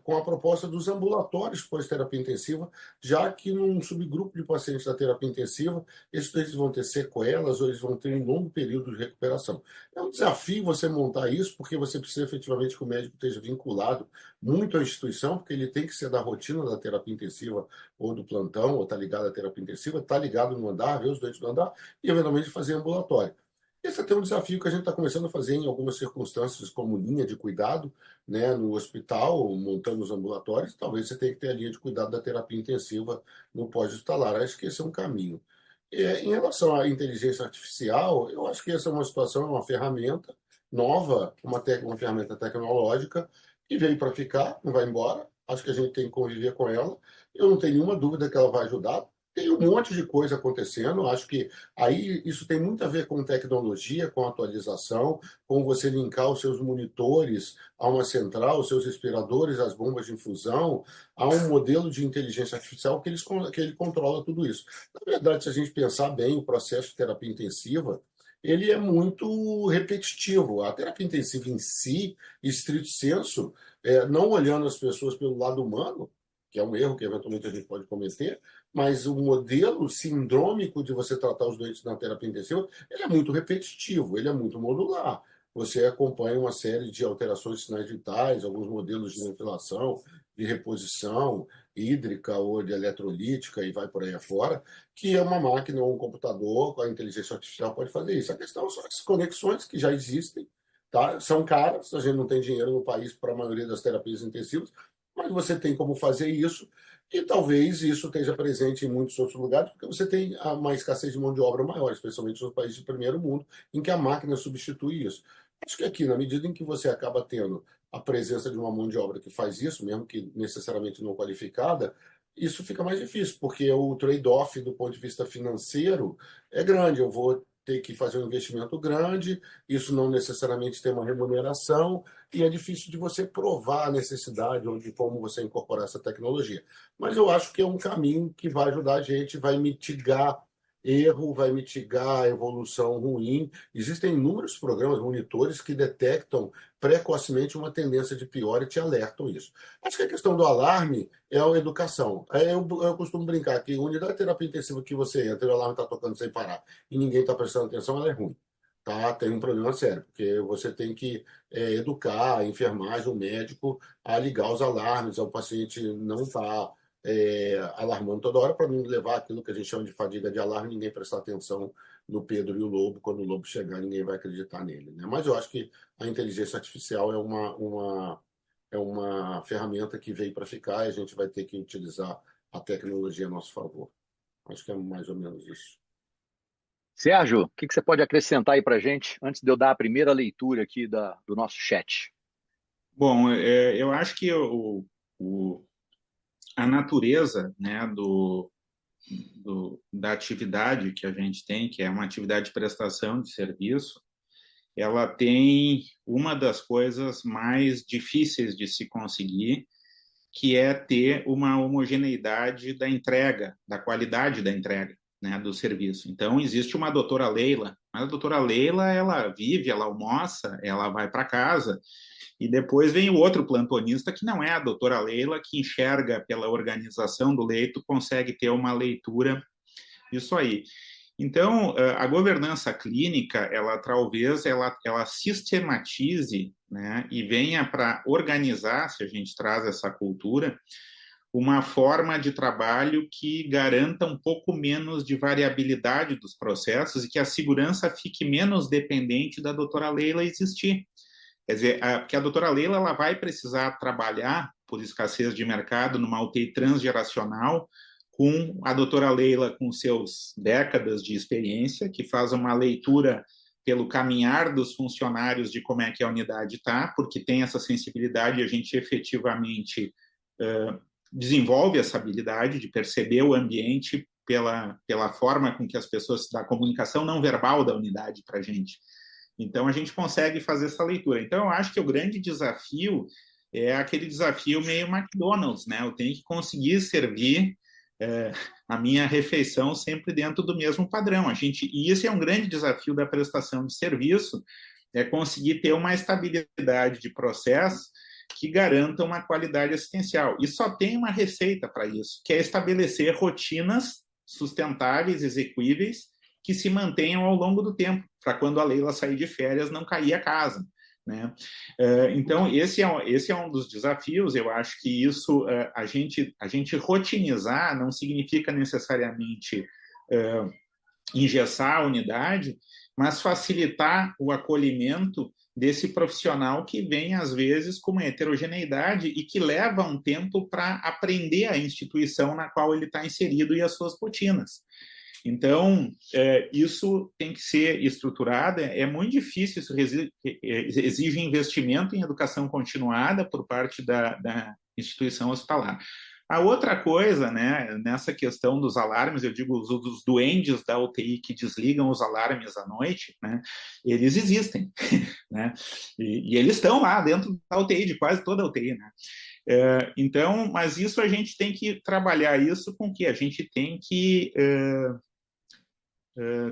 com a proposta dos ambulatórios pós-terapia intensiva, já que num subgrupo de pacientes da terapia intensiva, esses doentes vão ter sequelas ou eles vão ter um longo período de recuperação. É um desafio você montar isso, porque você precisa efetivamente que o médico esteja vinculado muito à instituição, porque ele tem que ser da rotina da terapia intensiva ou do plantão, ou está ligado à terapia intensiva, está ligado no andar, ver os doentes no andar e, eventualmente, fazer ambulatório. Esse é até um desafio que a gente está começando a fazer em algumas circunstâncias, como linha de cuidado, né, no hospital, montando os ambulatórios. Talvez você tenha que ter a linha de cuidado da terapia intensiva no pós-hospitalar. Acho que esse é um caminho. Em relação à inteligência artificial, eu acho que essa é uma situação, é uma ferramenta nova, uma ferramenta tecnológica que veio para ficar, não vai embora. Acho que a gente tem que conviver com ela. Eu não tenho nenhuma dúvida que ela vai ajudar. Tem um monte de coisa acontecendo. Acho que aí isso tem muito a ver com tecnologia, com atualização, com você linkar os seus monitores a uma central, os seus respiradores, as bombas de infusão, a um modelo de inteligência artificial que ele controla tudo isso. Na verdade, se a gente pensar bem, o processo de terapia intensiva, ele é muito repetitivo. A terapia intensiva em si, estrito sensu, não olhando as pessoas pelo lado humano, que é um erro que eventualmente a gente pode cometer, mas o modelo sindrômico de você tratar os doentes na terapia intensiva, ele é muito repetitivo, ele é muito modular. Você acompanha uma série de alterações de sinais vitais, alguns modelos de ventilação, de reposição hídrica ou de eletrolítica e vai por aí afora, que é uma máquina ou um computador com a inteligência artificial pode fazer isso. A questão são as conexões que já existem, tá? São caras, a gente não tem dinheiro no país para a maioria das terapias intensivas, mas você tem como fazer isso e talvez isso esteja presente em muitos outros lugares, porque você tem uma escassez de mão de obra maior, especialmente nos países de primeiro mundo, em que a máquina substitui isso. Acho que aqui, na medida em que você acaba tendo a presença de uma mão de obra que faz isso, mesmo que necessariamente não qualificada, isso fica mais difícil, porque o trade-off do ponto de vista financeiro é grande. Eu vou ter que fazer um investimento grande, isso não necessariamente tem uma remuneração, e é difícil de você provar a necessidade ou de como você incorporar essa tecnologia. Mas eu acho que é um caminho que vai ajudar a gente, vai mitigar erro, vai mitigar a evolução ruim. Existem inúmeros programas, monitores, que detectam precocemente uma tendência de pior e te alertam isso. Acho que a questão do alarme é a educação. Eu costumo brincar que a unidade de terapia intensiva que você entra e o alarme está tocando sem parar e ninguém está prestando atenção, ela é ruim. Tá? Tem um problema sério, porque você tem que educar a enfermagem, o médico, a ligar os alarmes, ao paciente não estar alarmando toda hora para não levar aquilo que a gente chama de fadiga de alarme, ninguém prestar atenção no Pedro e o Lobo. Quando o Lobo chegar, ninguém vai acreditar nele, né? Mas eu acho que a inteligência artificial é uma ferramenta que veio para ficar e a gente vai ter que utilizar a tecnologia a nosso favor. Acho que é mais ou menos isso. Sérgio, o que você pode acrescentar aí para a gente, antes de eu dar a primeira leitura aqui do nosso chat? Bom, eu acho que a natureza, né, da atividade que a gente tem, que é uma atividade de prestação de serviço, ela tem uma das coisas mais difíceis de se conseguir, que é ter uma homogeneidade da entrega, da qualidade da entrega, né, do serviço. Então, existe uma doutora Leila, mas a doutora Leila, ela vive, ela almoça, ela vai para casa, e depois vem o outro plantonista, que não é a doutora Leila, que enxerga pela organização do leito, consegue ter uma leitura disso aí. Então, a governança clínica, ela talvez ela sistematize, né, e venha para organizar, se a gente traz essa cultura, uma forma de trabalho que garanta um pouco menos de variabilidade dos processos e que a segurança fique menos dependente da doutora Leila existir. Quer dizer, porque a doutora Leila ela vai precisar trabalhar, por escassez de mercado, numa UTI transgeracional, com a doutora Leila com seus décadas de experiência, que faz uma leitura pelo caminhar dos funcionários de como é que a unidade está, porque tem essa sensibilidade e a gente efetivamente desenvolve essa habilidade de perceber o ambiente pela forma com que as pessoas, da comunicação não verbal da unidade para a gente. Então, a gente consegue fazer essa leitura. Então, eu acho que o grande desafio é aquele desafio meio McDonald's, né? Eu tenho que conseguir servir a minha refeição sempre dentro do mesmo padrão. E esse é um grande desafio da prestação de serviço, é conseguir ter uma estabilidade de processo que garanta uma qualidade assistencial. E só tem uma receita para isso, que é estabelecer rotinas sustentáveis, execuíveis, que se mantenham ao longo do tempo, para quando a Leila sair de férias não cair a casa, né? Então, esse é um dos desafios. Eu acho que isso, a gente rotinizar não significa necessariamente engessar a unidade, mas facilitar o acolhimento desse profissional que vem, às vezes, com uma heterogeneidade e que leva um tempo para aprender a instituição na qual ele está inserido e as suas rotinas. Então, isso tem que ser estruturado, é muito difícil, isso exige investimento em educação continuada por parte da instituição hospitalar. A outra coisa, né, nessa questão dos alarmes, eu digo, os duendes da UTI que desligam os alarmes à noite, né, eles existem, né, e eles estão lá dentro da UTI, de quase toda a UTI, né. Então, mas isso a gente tem que trabalhar isso com que a gente tem que...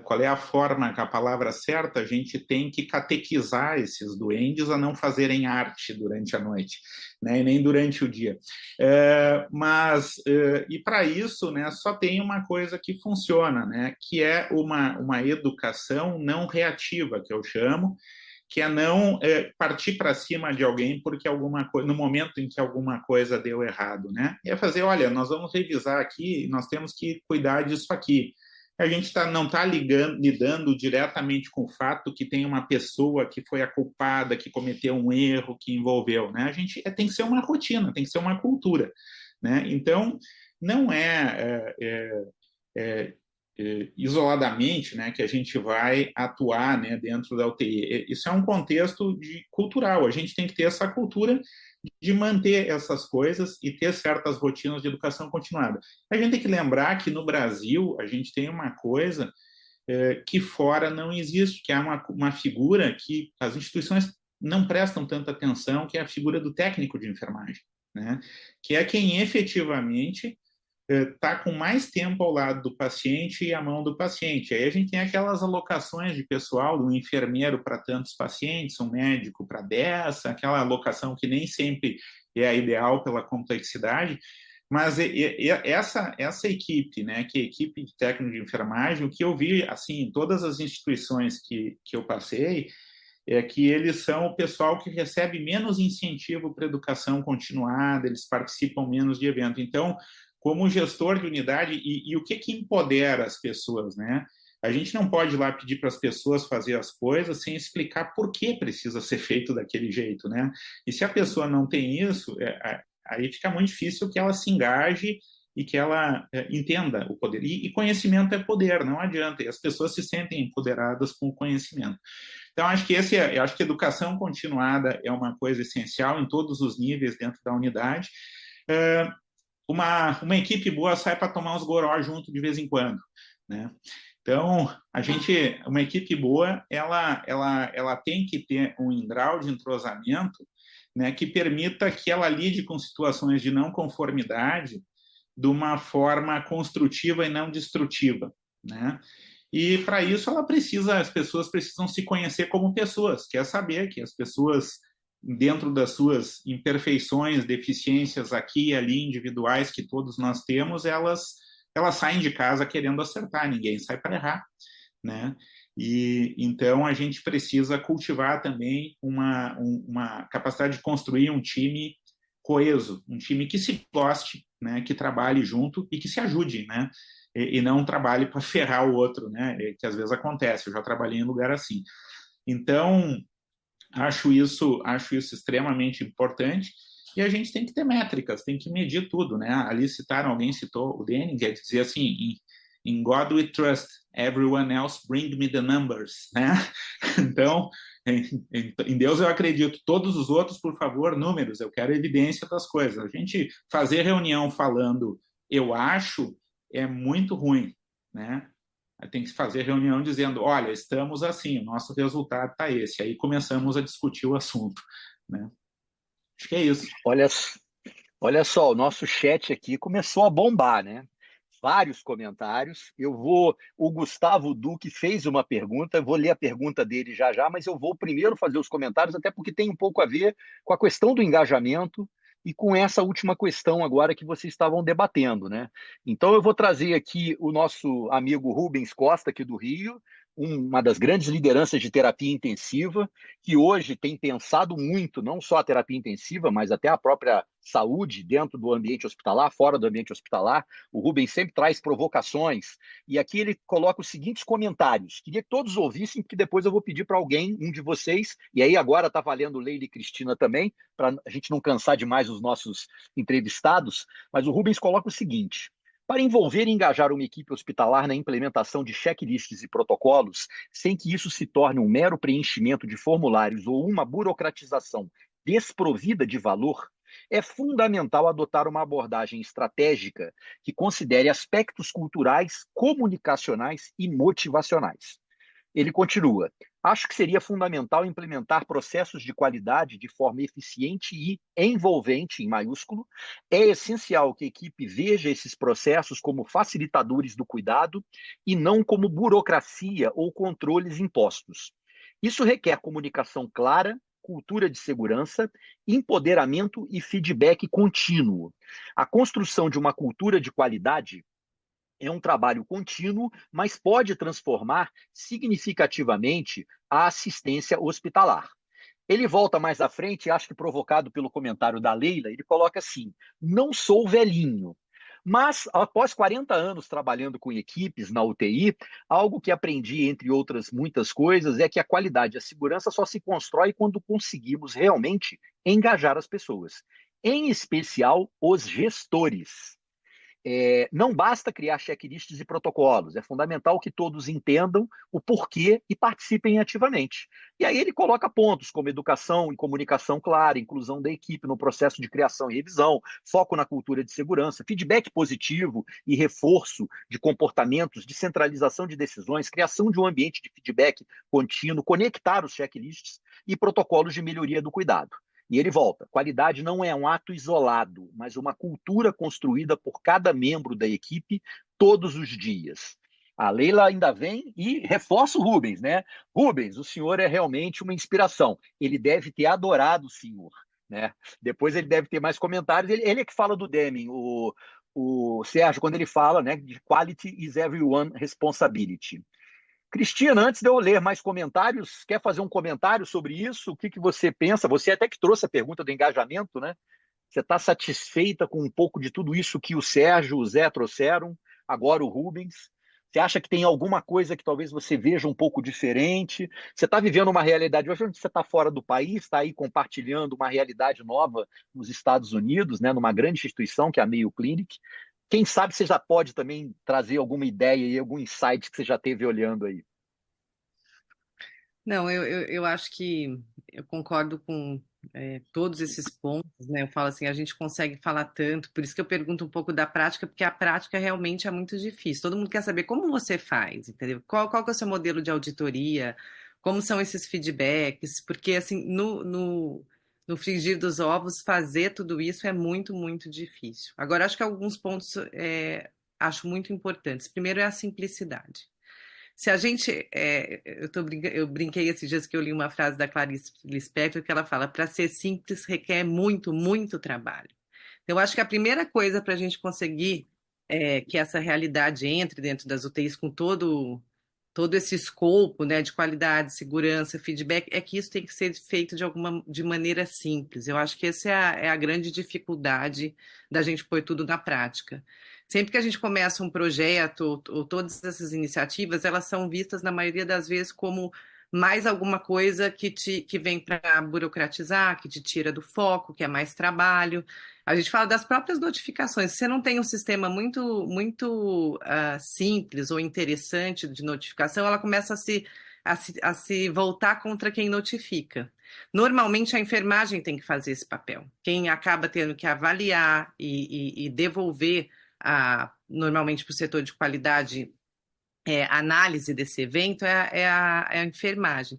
qual é a forma, a palavra certa? A gente tem que catequizar esses duendes a não fazerem arte durante a noite, né? E nem durante o dia. E para isso, né, só tem uma coisa que funciona, né, que é uma educação não reativa, que eu chamo, que é não partir para cima de alguém porque alguma coisa, no momento em que alguma coisa deu errado, né? É fazer, olha, nós vamos revisar aqui, nós temos que cuidar disso aqui. A gente não está lidando diretamente com o fato que tem uma pessoa que foi a culpada, que cometeu um erro, que envolveu, né? A gente tem que ser uma rotina, tem que ser uma cultura, né? Então, não isoladamente, né, que a gente vai atuar, né, dentro da UTI. Isso é um contexto cultural. A gente tem que ter essa cultura de manter essas coisas e ter certas rotinas de educação continuada. A gente tem que lembrar que no Brasil a gente tem uma coisa que fora não existe, que é uma figura que as instituições não prestam tanta atenção, que é a figura do técnico de enfermagem, né? Que é quem efetivamente está com mais tempo ao lado do paciente e à mão do paciente. Aí a gente tem aquelas alocações de pessoal, um enfermeiro para tantos pacientes, um médico para 10, aquela alocação que nem sempre é a ideal pela complexidade, mas essa equipe, né, que é a equipe de técnico de enfermagem, o que eu vi assim, em todas as instituições que eu passei, é que eles são o pessoal que recebe menos incentivo para educação continuada, eles participam menos de evento. Então, como gestor de unidade, e o que empodera as pessoas, né? A gente não pode ir lá pedir para as pessoas fazer as coisas sem explicar por que precisa ser feito daquele jeito, né? E se a pessoa não tem isso, aí fica muito difícil que ela se engaje e que ela entenda o poder. E conhecimento é poder, não adianta. E as pessoas se sentem empoderadas com o conhecimento. Então, acho que eu acho que educação continuada é uma coisa essencial em todos os níveis dentro da unidade. Uma equipe boa sai para tomar uns goró junto de vez em quando, né? Então, uma equipe boa, ela tem que ter um grau de entrosamento, né, que permita que ela lide com situações de não conformidade de uma forma construtiva e não destrutiva, né? E para isso as pessoas precisam se conhecer como pessoas, quer saber que as pessoas, dentro das suas imperfeições, deficiências aqui e ali individuais que todos nós temos, elas saem de casa querendo acertar, ninguém sai para errar, né? E então a gente precisa cultivar também uma capacidade de construir um time coeso, um time que se goste, né, que trabalhe junto e que se ajude, né? E não trabalhe para ferrar o outro, né? Que às vezes acontece. Eu já trabalhei em lugar assim. Então, acho isso extremamente importante, e a gente tem que ter métricas, tem que medir tudo, né? Ali alguém citou o Denning, que dizia assim, in God we trust, everyone else bring me the numbers, né? Então, em Deus eu acredito, todos os outros, por favor, números, eu quero evidência das coisas. A gente fazer reunião falando eu acho é muito ruim, né? Tem que fazer reunião dizendo, olha, estamos assim, o nosso resultado está esse. Aí começamos a discutir o assunto, né? Acho que é isso. Olha só, o nosso chat aqui começou a bombar, né? Vários comentários. O Gustavo Duque fez uma pergunta, eu vou ler a pergunta dele já já, mas eu vou primeiro fazer os comentários, até porque tem um pouco a ver com a questão do engajamento e com essa última questão agora que vocês estavam debatendo, né? Então eu vou trazer aqui o nosso amigo Rubens Costa, aqui do Rio, uma das grandes lideranças de terapia intensiva, que hoje tem pensado muito, não só a terapia intensiva, mas até a própria saúde dentro do ambiente hospitalar, fora do ambiente hospitalar. O Rubens sempre traz provocações, e aqui ele coloca os seguintes comentários. Queria que todos ouvissem, porque depois eu vou pedir para alguém, um de vocês, e aí agora está valendo Leila e Cristina também, para a gente não cansar demais os nossos entrevistados, mas o Rubens coloca o seguinte: para envolver e engajar uma equipe hospitalar na implementação de checklists e protocolos, sem que isso se torne um mero preenchimento de formulários ou uma burocratização desprovida de valor, é fundamental adotar uma abordagem estratégica que considere aspectos culturais, comunicacionais e motivacionais. Ele continua: acho que seria fundamental implementar processos de qualidade de forma eficiente e envolvente, em maiúsculo. É essencial que a equipe veja esses processos como facilitadores do cuidado e não como burocracia ou controles impostos. Isso requer comunicação clara, cultura de segurança, empoderamento e feedback contínuo. A construção de uma cultura de qualidade é um trabalho contínuo, mas pode transformar significativamente a assistência hospitalar. Ele volta mais à frente, acho que provocado pelo comentário da Leila, ele coloca assim: não sou velhinho, mas após 40 anos trabalhando com equipes na UTI, algo que aprendi, entre outras muitas coisas, é que a qualidade e a segurança só se constrói quando conseguimos realmente engajar as pessoas, em especial os gestores. Não basta criar checklists e protocolos, é fundamental que todos entendam o porquê e participem ativamente. E aí ele coloca pontos como educação e comunicação clara, inclusão da equipe no processo de criação e revisão, foco na cultura de segurança, feedback positivo e reforço de comportamentos, descentralização de decisões, criação de um ambiente de feedback contínuo, conectar os checklists e protocolos de melhoria do cuidado. E ele volta: qualidade não é um ato isolado, mas uma cultura construída por cada membro da equipe todos os dias. A Leila ainda vem e reforça o Rubens, né? Rubens, o senhor é realmente uma inspiração. Ele deve ter adorado o senhor, né? Depois ele deve ter mais comentários. Ele é que fala do Deming, o Sérgio, quando ele fala, né, de quality is everyone responsibility. Cristina, antes de eu ler mais comentários, quer fazer um comentário sobre isso? O que você pensa? Você até que trouxe a pergunta do engajamento, né? Você está satisfeita com um pouco de tudo isso que o Sérgio, o Zé trouxeram, agora o Rubens? Você acha que tem alguma coisa que talvez você veja um pouco diferente? Você está vivendo uma realidade, hoje você está fora do país, está aí compartilhando uma realidade nova nos Estados Unidos, né, numa grande instituição que é a Mayo Clinic. Quem sabe você já pode também trazer alguma ideia e algum insight que você já teve olhando aí. Não, eu acho que eu concordo com todos esses pontos, né? Eu falo assim, a gente consegue falar tanto, por isso que eu pergunto um pouco da prática, porque a prática realmente é muito difícil. Todo mundo quer saber como você faz, entendeu? Qual que é o seu modelo de auditoria, como são esses feedbacks, porque assim, no frigir dos ovos, fazer tudo isso é muito, muito difícil. Agora, acho que alguns pontos acho muito importantes. Primeiro é a simplicidade. Se a gente, eu brinquei esses dias que eu li uma frase da Clarice Lispector que ela fala: para ser simples requer muito, muito trabalho. Então, eu acho que a primeira coisa para a gente conseguir que essa realidade entre dentro das UTIs com todo esse escopo, né, de qualidade, segurança, feedback, é que isso tem que ser feito de maneira simples. Eu acho que essa é a grande dificuldade da gente pôr tudo na prática. Sempre que a gente começa um projeto ou todas essas iniciativas, elas são vistas, na maioria das vezes, como mais alguma coisa que vem para burocratizar, que te tira do foco, que é mais trabalho. A gente fala das próprias notificações. Se você não tem um sistema muito simples ou interessante de notificação, ela começa a se voltar contra quem notifica. Normalmente, a enfermagem tem que fazer esse papel. Quem acaba tendo que avaliar e devolver normalmente para o setor de qualidade análise desse evento é a enfermagem.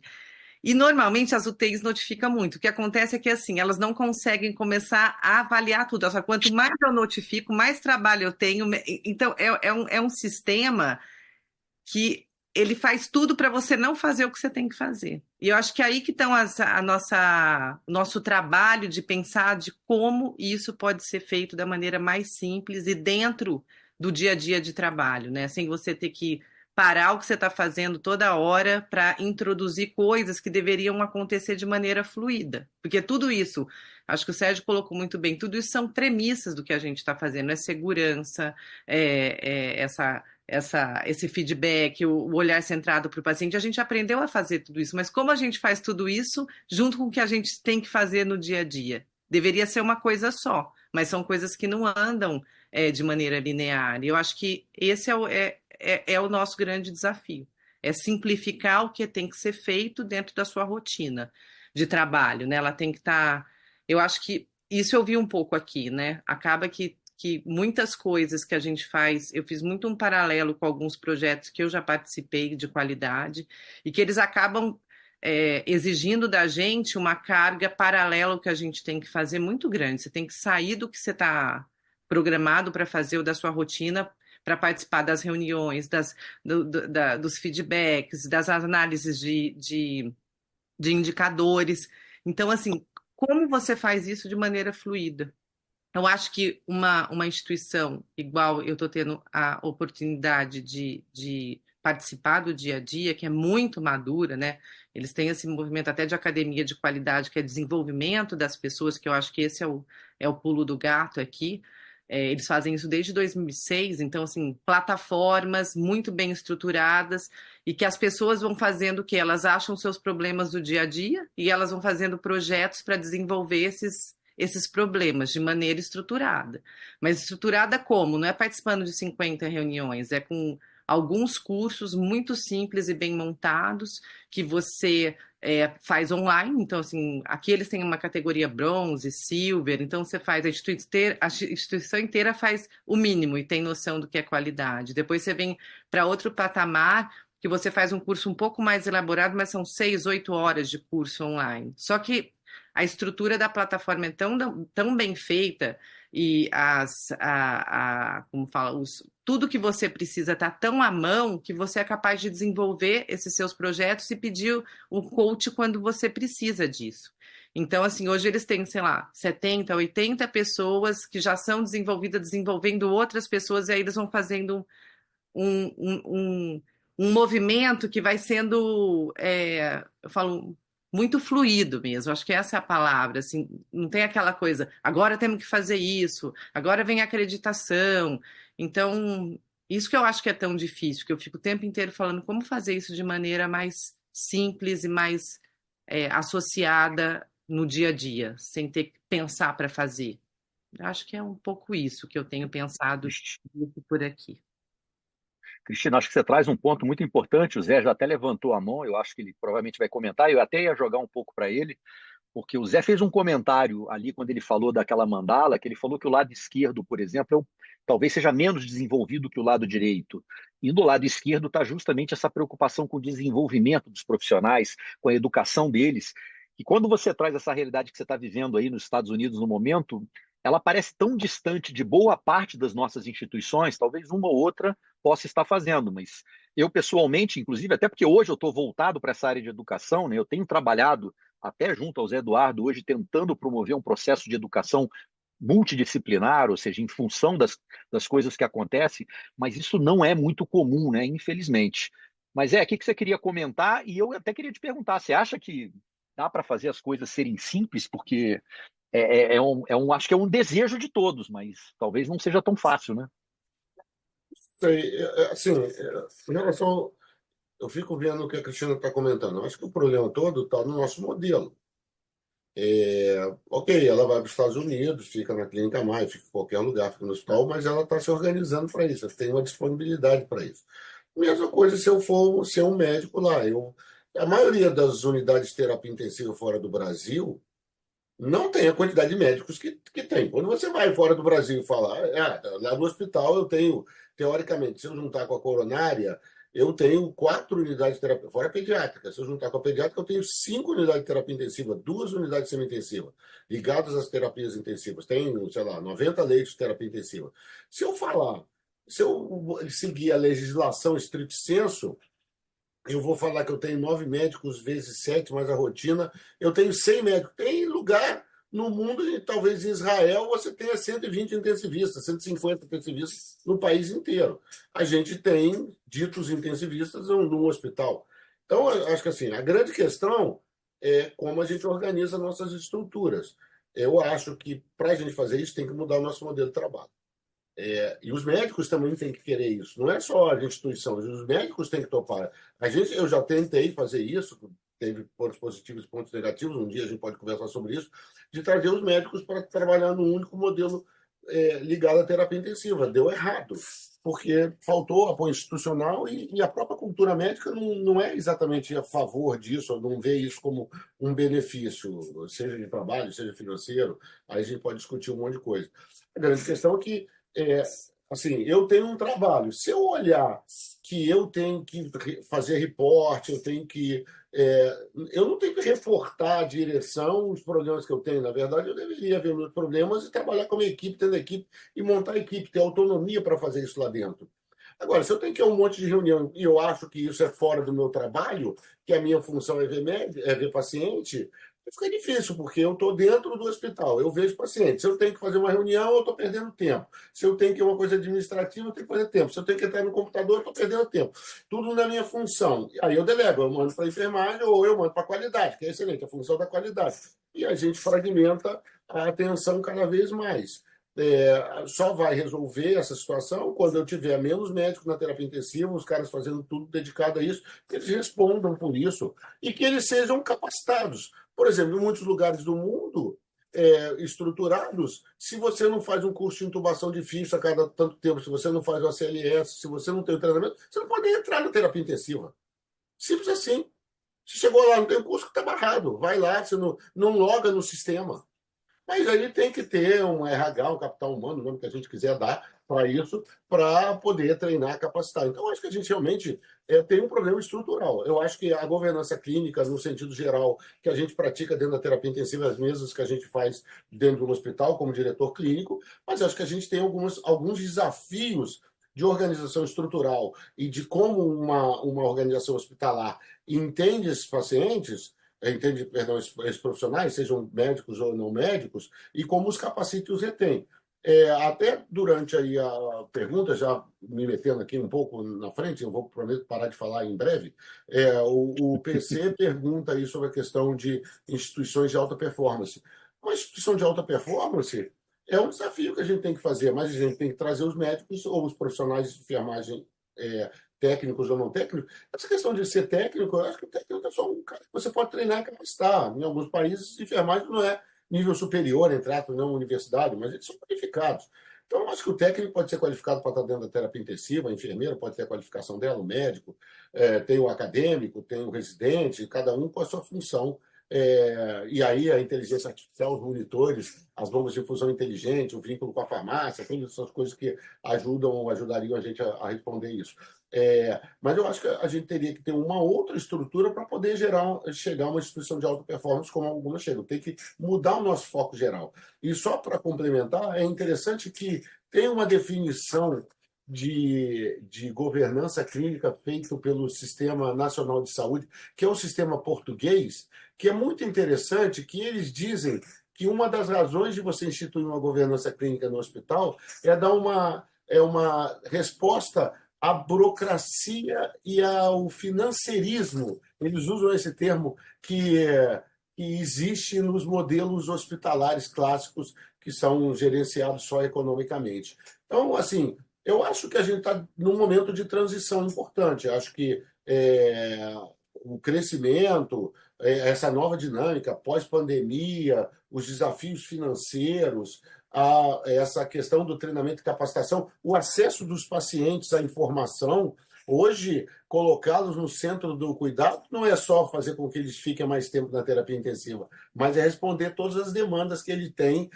E normalmente as UTIs notificam muito. O que acontece é que assim, elas não conseguem começar a avaliar tudo. Só quanto mais eu notifico, mais trabalho eu tenho. Então, é um sistema que ele faz tudo para você não fazer o que você tem que fazer. E eu acho que é aí que estão o nosso trabalho de pensar de como isso pode ser feito da maneira mais simples e dentro do dia a dia de trabalho, né? Sem você ter que parar o que você está fazendo toda hora para introduzir coisas que deveriam acontecer de maneira fluida. Porque tudo isso, acho que o Sérgio colocou muito bem, tudo isso são premissas do que a gente está fazendo, é segurança, esse feedback, o olhar centrado para o paciente. A gente aprendeu a fazer tudo isso, mas como a gente faz tudo isso junto com o que a gente tem que fazer no dia a dia? Deveria ser uma coisa só, mas são coisas que não andam de maneira linear. E eu acho que esse é o nosso grande desafio. É simplificar o que tem que ser feito dentro da sua rotina de trabalho, né? Ela tem que estar. Eu acho que isso eu vi um pouco aqui, né? Acaba que muitas coisas que a gente faz, eu fiz muito um paralelo com alguns projetos que eu já participei de qualidade, e que eles acabam exigindo da gente uma carga paralela ao que a gente tem que fazer muito grande. Você tem que sair do que você está programado para fazer ou da sua rotina para participar das reuniões, dos feedbacks, das análises de indicadores. Então, assim, como você faz isso de maneira fluida? Eu acho que uma instituição igual eu estou tendo a oportunidade de participar do dia a dia, que é muito madura, né? Eles têm esse movimento até de academia de qualidade, que é desenvolvimento das pessoas, que eu acho que esse é o pulo do gato aqui. Eles fazem isso desde 2006, então, assim, plataformas muito bem estruturadas e que as pessoas vão fazendo o que elas acham seus problemas do dia a dia e elas vão fazendo projetos para desenvolver esses problemas de maneira estruturada. Mas estruturada como? Não é participando de 50 reuniões, é com alguns cursos muito simples e bem montados que você faz online. Então, assim, aqui eles têm uma categoria bronze, silver, então você faz, a instituição inteira faz o mínimo e tem noção do que é qualidade. Depois você vem para outro patamar, que você faz um curso um pouco mais elaborado, mas são 6, 8 horas de curso online. Só que a estrutura da plataforma é tão bem feita e como fala, tudo que você precisa está tão à mão que você é capaz de desenvolver esses seus projetos e pedir o coach quando você precisa disso. Então, assim, hoje eles têm, sei lá, 70, 80 pessoas que já são desenvolvendo outras pessoas, e aí eles vão fazendo um, um, um, um movimento que vai sendo, eu falo, muito fluido mesmo. Acho que essa é a palavra. Assim, não tem aquela coisa, agora temos que fazer isso, agora vem a acreditação. Então, isso que eu acho que é tão difícil, que eu fico o tempo inteiro falando como fazer isso de maneira mais simples e mais associada no dia a dia, sem ter que pensar para fazer. Eu acho que é um pouco isso que eu tenho pensado por aqui. Cristina, acho que você traz um ponto muito importante. O Zé já até levantou a mão, eu acho que ele provavelmente vai comentar. Eu até ia jogar um pouco para ele, porque o Zé fez um comentário ali quando ele falou daquela mandala, que ele falou que o lado esquerdo, por exemplo, talvez seja menos desenvolvido que o lado direito. E do lado esquerdo está justamente essa preocupação com o desenvolvimento dos profissionais, com a educação deles. E quando você traz essa realidade que você está vivendo aí nos Estados Unidos no momento, ela parece tão distante de boa parte das nossas instituições, talvez uma ou outra possa estar fazendo, mas eu pessoalmente, inclusive, até porque hoje eu estou voltado para essa área de educação, né? Eu tenho trabalhado até junto ao Zé Eduardo hoje tentando promover um processo de educação multidisciplinar, ou seja, em função das coisas que acontecem, mas isso não é muito comum, né? Infelizmente. Mas o que você queria comentar? E eu até queria te perguntar, você acha que dá para fazer as coisas serem simples? Porque acho que é um desejo de todos, mas talvez não seja tão fácil, né? Assim, em relação, eu fico vendo o que a Cristina está comentando. Eu acho que o problema todo está no nosso modelo. Ok, ela vai para os Estados Unidos, fica na Clínica Maio, fica em qualquer lugar, fica no hospital, mas ela está se organizando para isso, ela tem uma disponibilidade para isso. Mesma coisa se eu for ser um médico lá. A maioria das unidades de terapia intensiva fora do Brasil não tem a quantidade de médicos que tem. Quando você vai fora do Brasil e fala, lá no hospital eu tenho, teoricamente, se eu juntar com a coronária, eu tenho 4 unidades de terapia, fora a pediátrica. Se eu juntar com a pediátrica, eu tenho 5 unidades de terapia intensiva, 2 unidades semi-intensiva, ligadas às terapias intensivas. Tenho, sei lá, 90 leitos de terapia intensiva. Se eu seguir a legislação estrito sensu, eu vou falar que eu tenho 9 médicos vezes 7, mais a rotina. Eu tenho 100 médicos. Tem lugar No mundo, talvez em Israel, você tenha 120 intensivistas, 150 intensivistas no país inteiro. A gente tem ditos intensivistas num hospital. Então, eu acho que assim, a grande questão é como a gente organiza nossas estruturas. Eu acho que para a gente fazer isso tem que mudar o nosso modelo de trabalho. E os médicos também têm que querer isso. Não é só a instituição, os médicos têm que topar. Eu já tentei fazer isso, teve pontos positivos e pontos negativos. Um dia a gente pode conversar sobre isso, de trazer os médicos para trabalhar num único modelo ligado à terapia intensiva. Deu errado, porque faltou apoio institucional e a própria cultura médica não é exatamente a favor disso, não vê isso como um benefício, seja de trabalho, seja financeiro. Aí a gente pode discutir um monte de coisa. A grande questão é que é, assim, eu tenho um trabalho. Se eu olhar que eu tenho que fazer reporte, eu não tenho que reportar à direção os problemas que eu tenho. Na verdade, eu deveria ver meus problemas e trabalhar com a minha equipe, tendo equipe e montar a equipe, ter autonomia para fazer isso lá dentro. Agora, se eu tenho que ir a um monte de reunião e eu acho que isso é fora do meu trabalho, que a minha função é ver paciente, fica difícil, porque eu estou dentro do hospital, eu vejo pacientes. Se eu tenho que fazer uma reunião, eu estou perdendo tempo. Se eu tenho que ir uma coisa administrativa, eu tenho que fazer tempo. Se eu tenho que entrar no computador, eu estou perdendo tempo. Tudo na minha função. Aí eu delego, eu mando para a enfermagem ou eu mando para a qualidade, que é excelente, a função da qualidade. E a gente fragmenta a atenção cada vez mais. Só vai resolver essa situação quando eu tiver menos médicos na terapia intensiva, os caras fazendo tudo dedicado a isso, que eles respondam por isso e que eles sejam capacitados. Por exemplo, em muitos lugares do mundo estruturados, se você não faz um curso de intubação difícil a cada tanto tempo, se você não faz o ACLS, se você não tem o treinamento, você não pode entrar na terapia intensiva. Simples assim. Se chegou lá, não tem um curso que está barrado. Vai lá, você não loga no sistema. Mas aí tem que ter um RH, um capital humano, o nome que a gente quiser dar para isso, para poder treinar, capacitar. Então, acho que a gente realmente tem um problema estrutural. Eu acho que a governança clínica, no sentido geral, que a gente pratica dentro da terapia intensiva, as mesmas que a gente faz dentro de um hospital, como diretor clínico, mas acho que a gente tem alguns desafios de organização estrutural e de como uma organização hospitalar entende esses pacientes, entende, perdão, esses profissionais, sejam médicos ou não médicos, e como os capacita e os retém. Até durante aí a pergunta, já me metendo aqui um pouco na frente, eu vou prometo parar de falar em breve, o PC pergunta aí sobre a questão de instituições de alta performance. Uma instituição de alta performance é um desafio que a gente tem que fazer, mas a gente tem que trazer os médicos ou os profissionais de enfermagem técnicos ou não técnicos. Essa questão de ser técnico, eu acho que o técnico é só um cara que você pode treinar e capacitar. Em alguns países, enfermagem não é nível superior, entre aspas, não universidade, mas eles são qualificados. Então, eu acho que o técnico pode ser qualificado para estar dentro da terapia intensiva, a enfermeira pode ter a qualificação dela, o médico, tem o acadêmico, tem o residente, cada um com a sua função. E aí a inteligência artificial, os monitores, as bombas de infusão inteligente, o vínculo com a farmácia, todas essas coisas que ajudariam a gente a responder isso. Mas eu acho que a gente teria que ter uma outra estrutura para poder chegar a uma instituição de alta performance como algumas chegam. Tem que mudar o nosso foco geral. E só para complementar, é interessante que tem uma definição de governança clínica feito pelo Sistema Nacional de Saúde, que é um sistema português, que é muito interessante, que eles dizem que uma das razões de você instituir uma governança clínica no hospital é dar uma resposta à burocracia e ao financeirismo. Eles usam esse termo que existe nos modelos hospitalares clássicos que são gerenciados só economicamente. Então, assim, eu acho que a gente está num momento de transição importante. Acho que o crescimento, essa nova dinâmica pós-pandemia, os desafios financeiros, essa questão do treinamento e capacitação, o acesso dos pacientes à informação. Hoje, colocá-los no centro do cuidado não é só fazer com que eles fiquem mais tempo na terapia intensiva, mas é responder todas as demandas que ele tem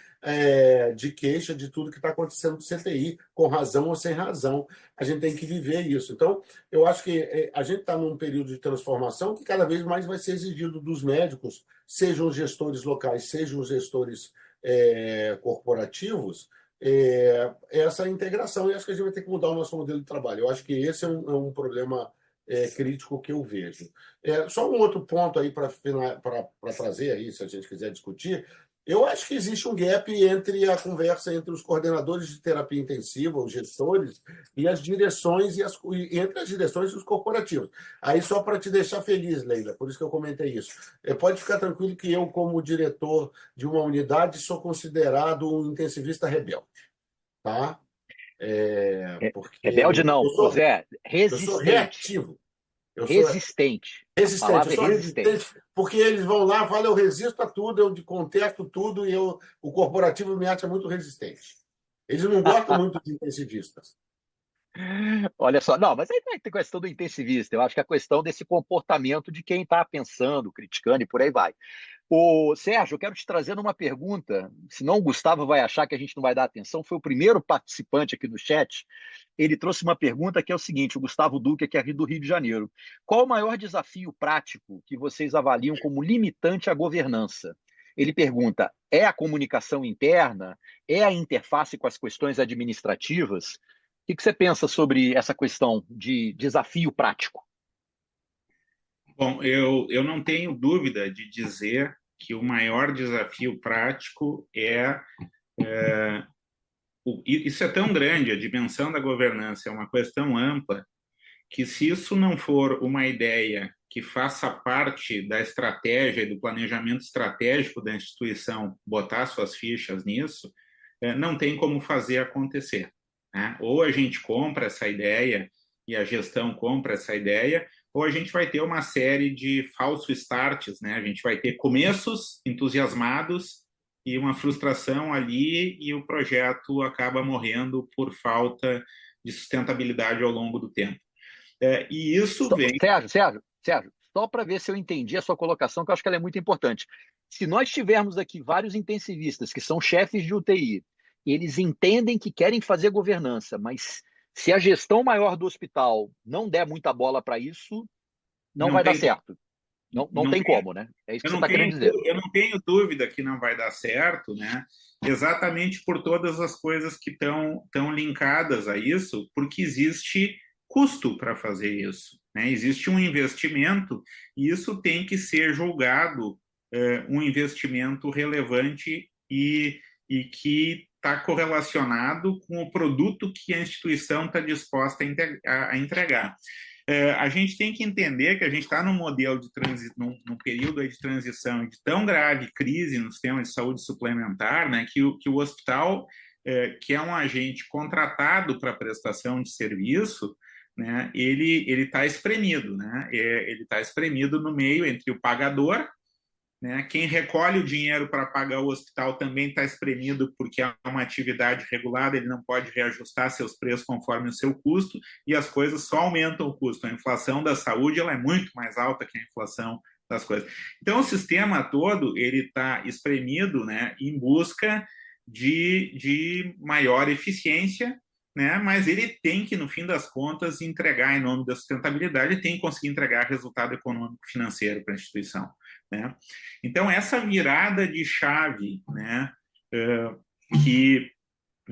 de queixa de tudo que está acontecendo no CTI, com razão ou sem razão. A gente tem que viver isso. Então, eu acho que a gente está num período de transformação que cada vez mais vai ser exigido dos médicos, sejam os gestores locais, sejam os gestores corporativos, essa integração. E acho que a gente vai ter que mudar o nosso modelo de trabalho. Eu acho que esse é um problema crítico que eu vejo. Só um outro ponto aí para trazer aí, se a gente quiser discutir, Eu acho que existe um gap entre a conversa entre os coordenadores de terapia intensiva, os gestores, e as direções e entre as direções e os corporativos. Aí, só para te deixar feliz, Leila, por isso que eu comentei isso. Pode ficar tranquilo que eu, como diretor de uma unidade, sou considerado um intensivista rebelde, tá? Porque Rebelde não, ô Zé, eu sou resistente. reativo. Eu sou Resistente. A resistente, eu palavra é sou resistente. resistente, porque eles vão lá, falam, eu resisto a tudo, eu contesto tudo, e o corporativo me acha muito resistente. Eles não gostam muito de intensivistas. Olha só, não, mas aí não é questão do intensivista, eu acho que é a questão desse comportamento de quem está pensando, criticando e por aí vai. Ô, Sérgio, eu quero te trazer uma pergunta, senão o Gustavo vai achar que a gente não vai dar atenção, foi o primeiro participante aqui do chat, ele trouxe uma pergunta que é o seguinte, o Gustavo Duque, que é do Rio de Janeiro. Qual o maior desafio prático que vocês avaliam como limitante à governança? Ele pergunta, é a comunicação interna? É a interface com as questões administrativas? O que você pensa sobre essa questão de desafio prático? Bom, eu não tenho dúvida de dizer que o maior desafio prático isso é tão grande, a dimensão da governança é uma questão ampla, que se isso não for uma ideia que faça parte da estratégia e do planejamento estratégico da instituição, botar suas fichas nisso, não tem como fazer acontecer, né? Ou a gente compra essa ideia e a gestão compra essa ideia, ou a gente vai ter uma série de falsos starts, né? A gente vai ter começos entusiasmados e uma frustração ali e o projeto acaba morrendo por falta de sustentabilidade ao longo do tempo. E isso vem... Sérgio, só para ver se eu entendi a sua colocação, que eu acho que ela é muito importante. Se nós tivermos aqui vários intensivistas que são chefes de UTI, eles entendem que querem fazer governança, mas se a gestão maior do hospital não der muita bola para isso, não vai dar certo. Não tem como, né? É isso que você está querendo dizer. Eu não tenho dúvida que não vai dar certo, né? Exatamente por todas as coisas que estão linkadas a isso, porque existe custo para fazer isso, né? Existe um investimento e isso tem que ser julgado um investimento relevante e que está correlacionado com o produto que a instituição está disposta a entregar. A gente tem que entender que a gente está num modelo num período de transição de tão grave crise no sistema de saúde suplementar, né, que o hospital, que é um agente contratado para prestação de serviço, né, ele está espremido, né? Ele está espremido no meio entre o pagador, né? Quem recolhe o dinheiro para pagar o hospital também está espremido porque é uma atividade regulada, ele não pode reajustar seus preços conforme o seu custo e as coisas só aumentam o custo. A inflação da saúde ela é muito mais alta que a inflação das coisas. Então, o sistema todo ele está espremido, né, em busca de maior eficiência, né, mas ele tem que, no fim das contas, entregar em nome da sustentabilidade, ele tem que conseguir entregar resultado econômico financeiro para a instituição, né? Então, essa virada de chave, né, de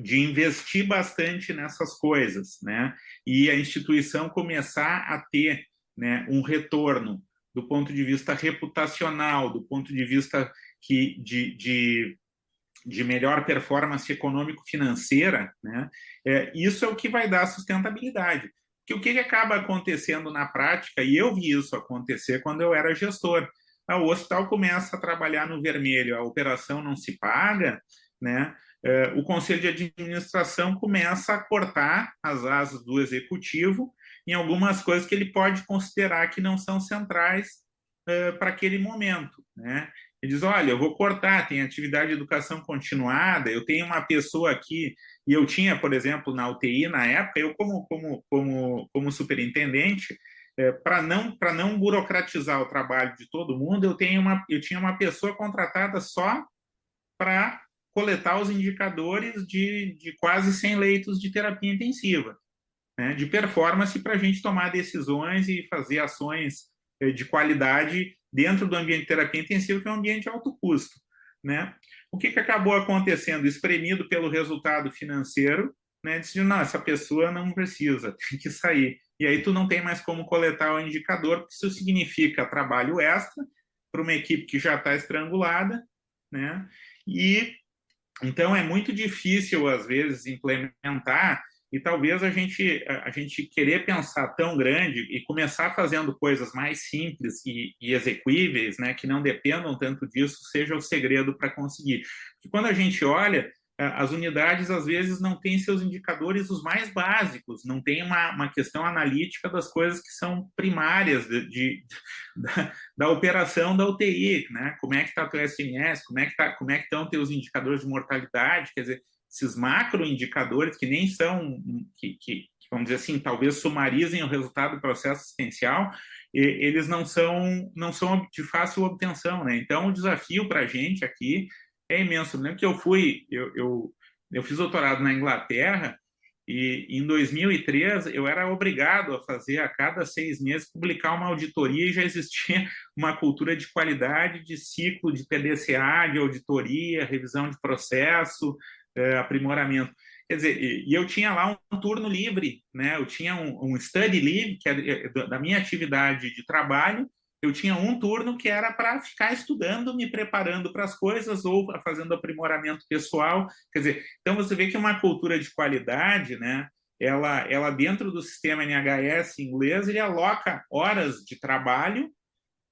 investir bastante nessas coisas, né, e a instituição começar a ter, né, um retorno do ponto de vista reputacional, do ponto de vista de melhor performance econômico-financeira, né, isso é o que vai dar sustentabilidade. Porque o que acaba acontecendo na prática, e eu vi isso acontecer quando eu era gestor, o hospital começa a trabalhar no vermelho, a operação não se paga, né? O conselho de administração começa a cortar as asas do executivo em algumas coisas que ele pode considerar que não são centrais para aquele momento, né? Ele diz, olha, eu vou cortar, tem atividade de educação continuada, eu tenho uma pessoa aqui, e eu tinha, por exemplo, na UTI, na época, eu como superintendente, para não burocratizar o trabalho de todo mundo, eu tinha uma pessoa contratada só para coletar os indicadores de quase 100 leitos de terapia intensiva, né, de performance para a gente tomar decisões e fazer ações de qualidade dentro do ambiente de terapia intensiva, que é um ambiente de alto custo, né? O que acabou acontecendo? Espremido pelo resultado financeiro, né? Decidiu, não, essa pessoa não precisa, tem que sair. E aí tu não tem mais como coletar o indicador, porque isso significa trabalho extra para uma equipe que já está estrangulada, né? E então é muito difícil, às vezes, implementar, e talvez a gente querer pensar tão grande e começar fazendo coisas mais simples e execuíveis, né, que não dependam tanto disso, seja o segredo para conseguir. Porque quando a gente olha, as unidades, às vezes, não têm seus indicadores os mais básicos, não tem uma questão analítica das coisas que são primárias da operação da UTI, né? Como é que está o teu SMS, como é que estão teus indicadores de mortalidade, quer dizer, esses macroindicadores que nem são, que, vamos dizer assim, talvez sumarizem o resultado do processo assistencial, eles não são de fácil obtenção, né? Então, o desafio para a gente aqui é imenso. Eu lembro que eu fiz doutorado na Inglaterra e em 2003 eu era obrigado a fazer a cada 6 meses publicar uma auditoria e já existia uma cultura de qualidade de ciclo de PDCA, de auditoria, revisão de processo, aprimoramento. Quer dizer, e eu tinha lá um turno livre, né? Eu tinha um study leave, que é da minha atividade de trabalho, eu tinha um turno que era para ficar estudando, me preparando para as coisas ou fazendo aprimoramento pessoal. Quer dizer, então você vê que uma cultura de qualidade, né? Ela dentro do sistema NHS inglês, ele aloca horas de trabalho,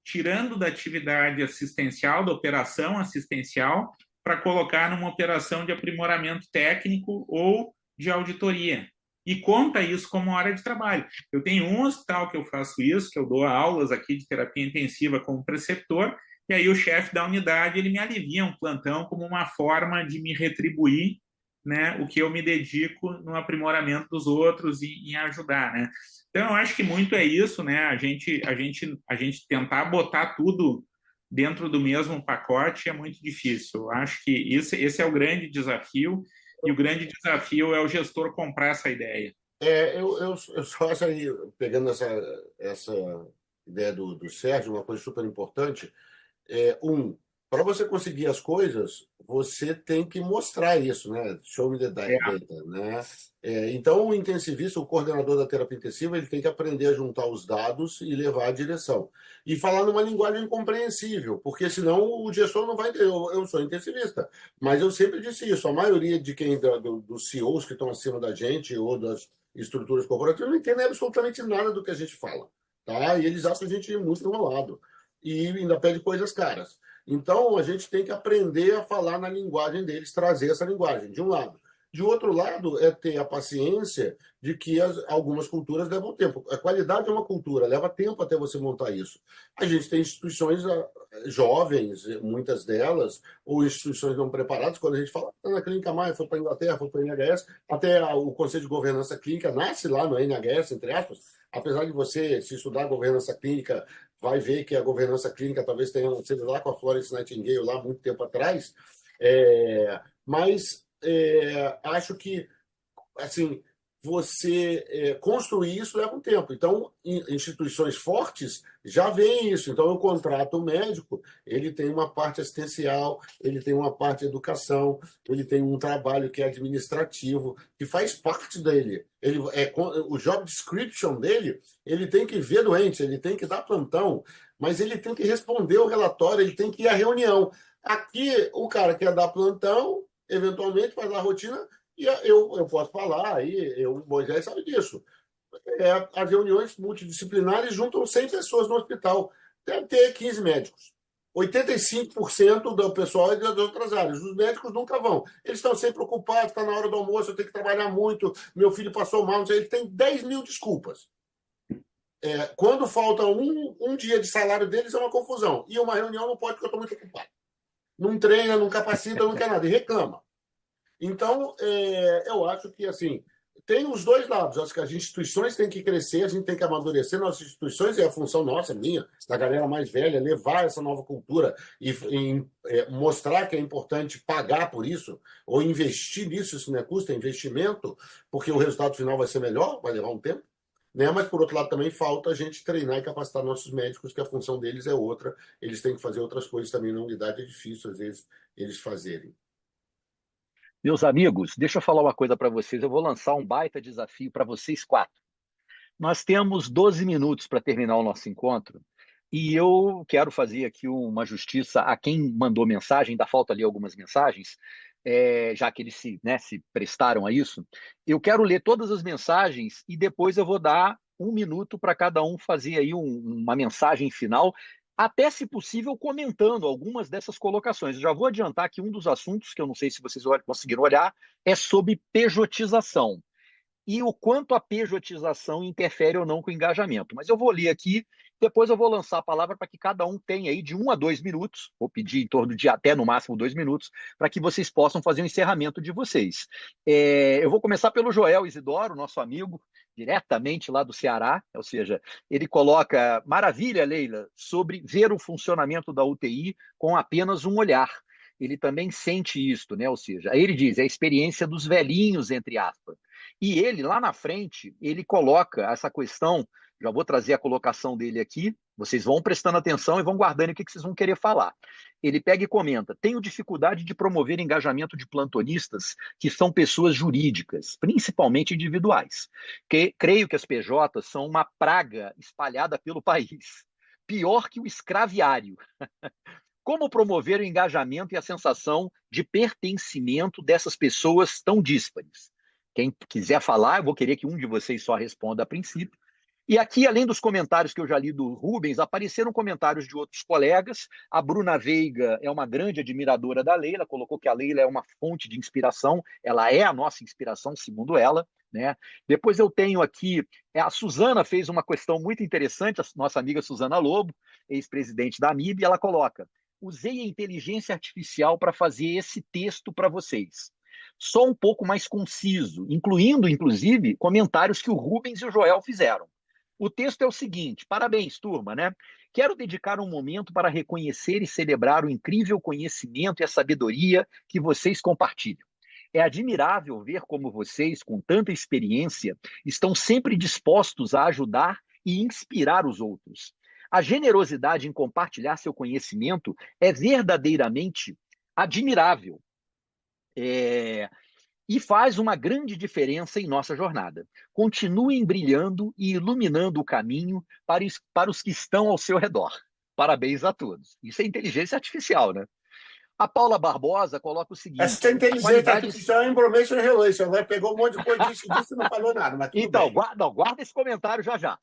tirando da atividade assistencial, da operação assistencial, para colocar numa operação de aprimoramento técnico ou de auditoria. E conta isso como hora de trabalho. Eu tenho um hospital que eu faço isso, que eu dou aulas aqui de terapia intensiva como preceptor, e aí o chefe da unidade ele me alivia um plantão como uma forma de me retribuir, né, o que eu me dedico no aprimoramento dos outros e em ajudar, né? Então eu acho que muito é isso, né? A gente tentar botar tudo dentro do mesmo pacote é muito difícil. Eu acho que esse é o grande desafio, e o grande desafio é o gestor comprar essa ideia. Eu só acho aí, pegando essa ideia do Sérgio, uma coisa super importante, para você conseguir as coisas, você tem que mostrar isso, né? Show me the data, né? Então, o intensivista, o coordenador da terapia intensiva, ele tem que aprender a juntar os dados e levar a direção. E falar numa linguagem compreensível, porque senão o gestor não vai entender. Eu sou intensivista, mas eu sempre disse isso. A maioria de dos CEOs que estão acima da gente ou das estruturas corporativas não entendem absolutamente nada do que a gente fala, tá? E eles acham a gente muito enrolado. E ainda pede coisas caras. Então, a gente tem que aprender a falar na linguagem deles, trazer essa linguagem, de um lado. De outro lado, é ter a paciência de que algumas culturas levam tempo. A qualidade é uma cultura, leva tempo até você montar isso. A gente tem instituições jovens, muitas delas, ou instituições não preparadas. Quando a gente fala na Clínica Maia, foi para a Inglaterra, foi para a NHS, até o Conselho de Governança Clínica nasce lá no NHS, entre aspas. Apesar de você, se estudar a governança clínica, vai ver que a governança clínica talvez tenha sido lá com a Florence Nightingale, lá muito tempo atrás. Mas acho que, assim, você construir isso leva um tempo. Então, instituições fortes já veem isso. Então, eu contrato o médico, ele tem uma parte assistencial, ele tem uma parte de educação, ele tem um trabalho que é administrativo, que faz parte dele. O job description dele, ele tem que ver doente, ele tem que dar plantão, mas ele tem que responder o relatório, ele tem que ir à reunião. Aqui, o cara quer dar plantão, eventualmente faz a rotina, e eu posso falar, aí o Moisés sabe disso. As reuniões multidisciplinares juntam 100 pessoas no hospital. Deve ter 15 médicos. 85% do pessoal é das outras áreas. Os médicos nunca vão. Eles estão sempre ocupados, está na hora do almoço, eu tenho que trabalhar muito, meu filho passou mal, não sei, ele tem 10 mil desculpas. Quando falta um dia de salário deles, é uma confusão. E uma reunião não pode, porque eu estou muito ocupado. Não treina, não capacita, não quer nada. E reclama. Então, eu acho que, assim, tem os dois lados. Acho que as instituições têm que crescer, a gente tem que amadurecer nossas instituições, é a função nossa, minha, da galera mais velha, levar essa nova cultura e mostrar que é importante pagar por isso, ou investir nisso, isso não é custo, é investimento, porque o resultado final vai ser melhor, vai levar um tempo. Né? Mas, por outro lado, também falta a gente treinar e capacitar nossos médicos, que a função deles é outra, eles têm que fazer outras coisas também na unidade, é difícil, às vezes, eles fazerem. Meus amigos, deixa eu falar uma coisa para vocês. Eu vou lançar um baita desafio para vocês 4. Nós temos 12 minutos para terminar o nosso encontro E eu quero fazer aqui uma justiça a quem mandou mensagem, ainda falta ali algumas mensagens, já que eles se prestaram a isso. Eu quero ler todas as mensagens e depois eu vou dar 1 minuto para cada um fazer aí uma mensagem final, até se possível comentando algumas dessas colocações. Eu já vou adiantar que um dos assuntos, que eu não sei se vocês conseguiram olhar, é sobre pejotização e o quanto a pejotização interfere ou não com o engajamento. Mas eu vou ler aqui, depois eu vou lançar a palavra para que cada um tenha aí de 1 a 2 minutos, vou pedir em torno de até no máximo 2 minutos, para que vocês possam fazer o encerramento de vocês. Eu vou começar pelo Joel Isidoro, nosso amigo, diretamente lá do Ceará, ou seja, ele coloca, maravilha, Leila, sobre ver o funcionamento da UTI com apenas um olhar. Ele também sente isto, né? Ou seja, aí ele diz, é a experiência dos velhinhos, entre aspas. E ele, lá na frente, ele coloca essa questão, já vou trazer a colocação dele aqui, vocês vão prestando atenção e vão guardando o que vocês vão querer falar. Ele pega e comenta, tenho dificuldade de promover engajamento de plantonistas que são pessoas jurídicas, principalmente individuais. Creio que as PJs são uma praga espalhada pelo país, pior que o escraviário. Como promover o engajamento e a sensação de pertencimento dessas pessoas tão díspares? Quem quiser falar, eu vou querer que um de vocês só responda a princípio. E aqui, além dos comentários que eu já li do Rubens, apareceram comentários de outros colegas. A Bruna Veiga é uma grande admiradora da Leila, colocou que a Leila é uma fonte de inspiração, ela é a nossa inspiração, segundo ela. Né? Depois eu tenho aqui, a Suzana fez uma questão muito interessante, a nossa amiga Suzana Lobo, ex-presidente da AMIB, ela coloca, usei a inteligência artificial para fazer esse texto para vocês. Só um pouco mais conciso, incluindo, inclusive, comentários que o Rubens e o Joel fizeram. O texto é o seguinte, parabéns, turma, né? Quero dedicar um momento para reconhecer e celebrar o incrível conhecimento e a sabedoria que vocês compartilham. É admirável ver como vocês, com tanta experiência, estão sempre dispostos a ajudar e inspirar os outros. A generosidade em compartilhar seu conhecimento é verdadeiramente admirável. E faz uma grande diferença em nossa jornada. Continuem brilhando e iluminando o caminho para os que estão ao seu redor. Parabéns a todos. Isso é inteligência artificial, né? A Paula Barbosa coloca o seguinte... Essa inteligência artificial é information relation, né? Pegou um monte de coisa disso e não falou nada, mas tudo então, bem. Guarda esse comentário já.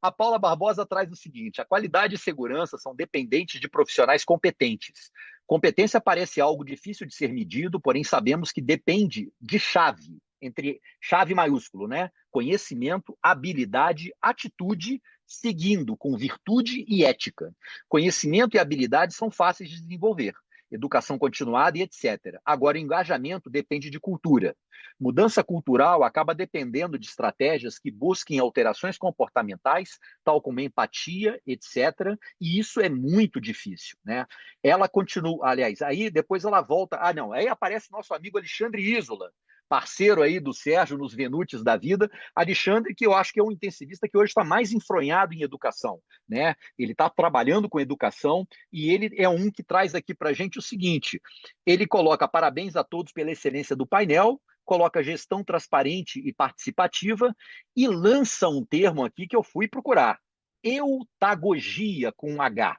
A Paula Barbosa traz o seguinte, a qualidade e segurança são dependentes de profissionais competentes. Competência parece algo difícil de ser medido, porém sabemos que depende de chave, entre chave maiúsculo, né? Conhecimento, habilidade, atitude, seguindo com virtude e ética. Conhecimento e habilidade são fáceis de desenvolver. Educação continuada e etc. Agora, o engajamento depende de cultura. Mudança cultural acaba dependendo de estratégias que busquem alterações comportamentais, tal como empatia, etc. E isso é muito difícil, né? Ela continua, aliás, aí depois ela volta. Aí aparece nosso amigo Alexandre Isola, parceiro aí do Sérgio nos Venutes da vida. Alexandre, que eu acho que é um intensivista que hoje está mais enfronhado em educação, né? Ele está trabalhando com educação e ele é um que traz aqui para a gente o seguinte, ele coloca parabéns a todos pela excelência do painel, coloca gestão transparente e participativa e lança um termo aqui que eu fui procurar, eutagogia com H.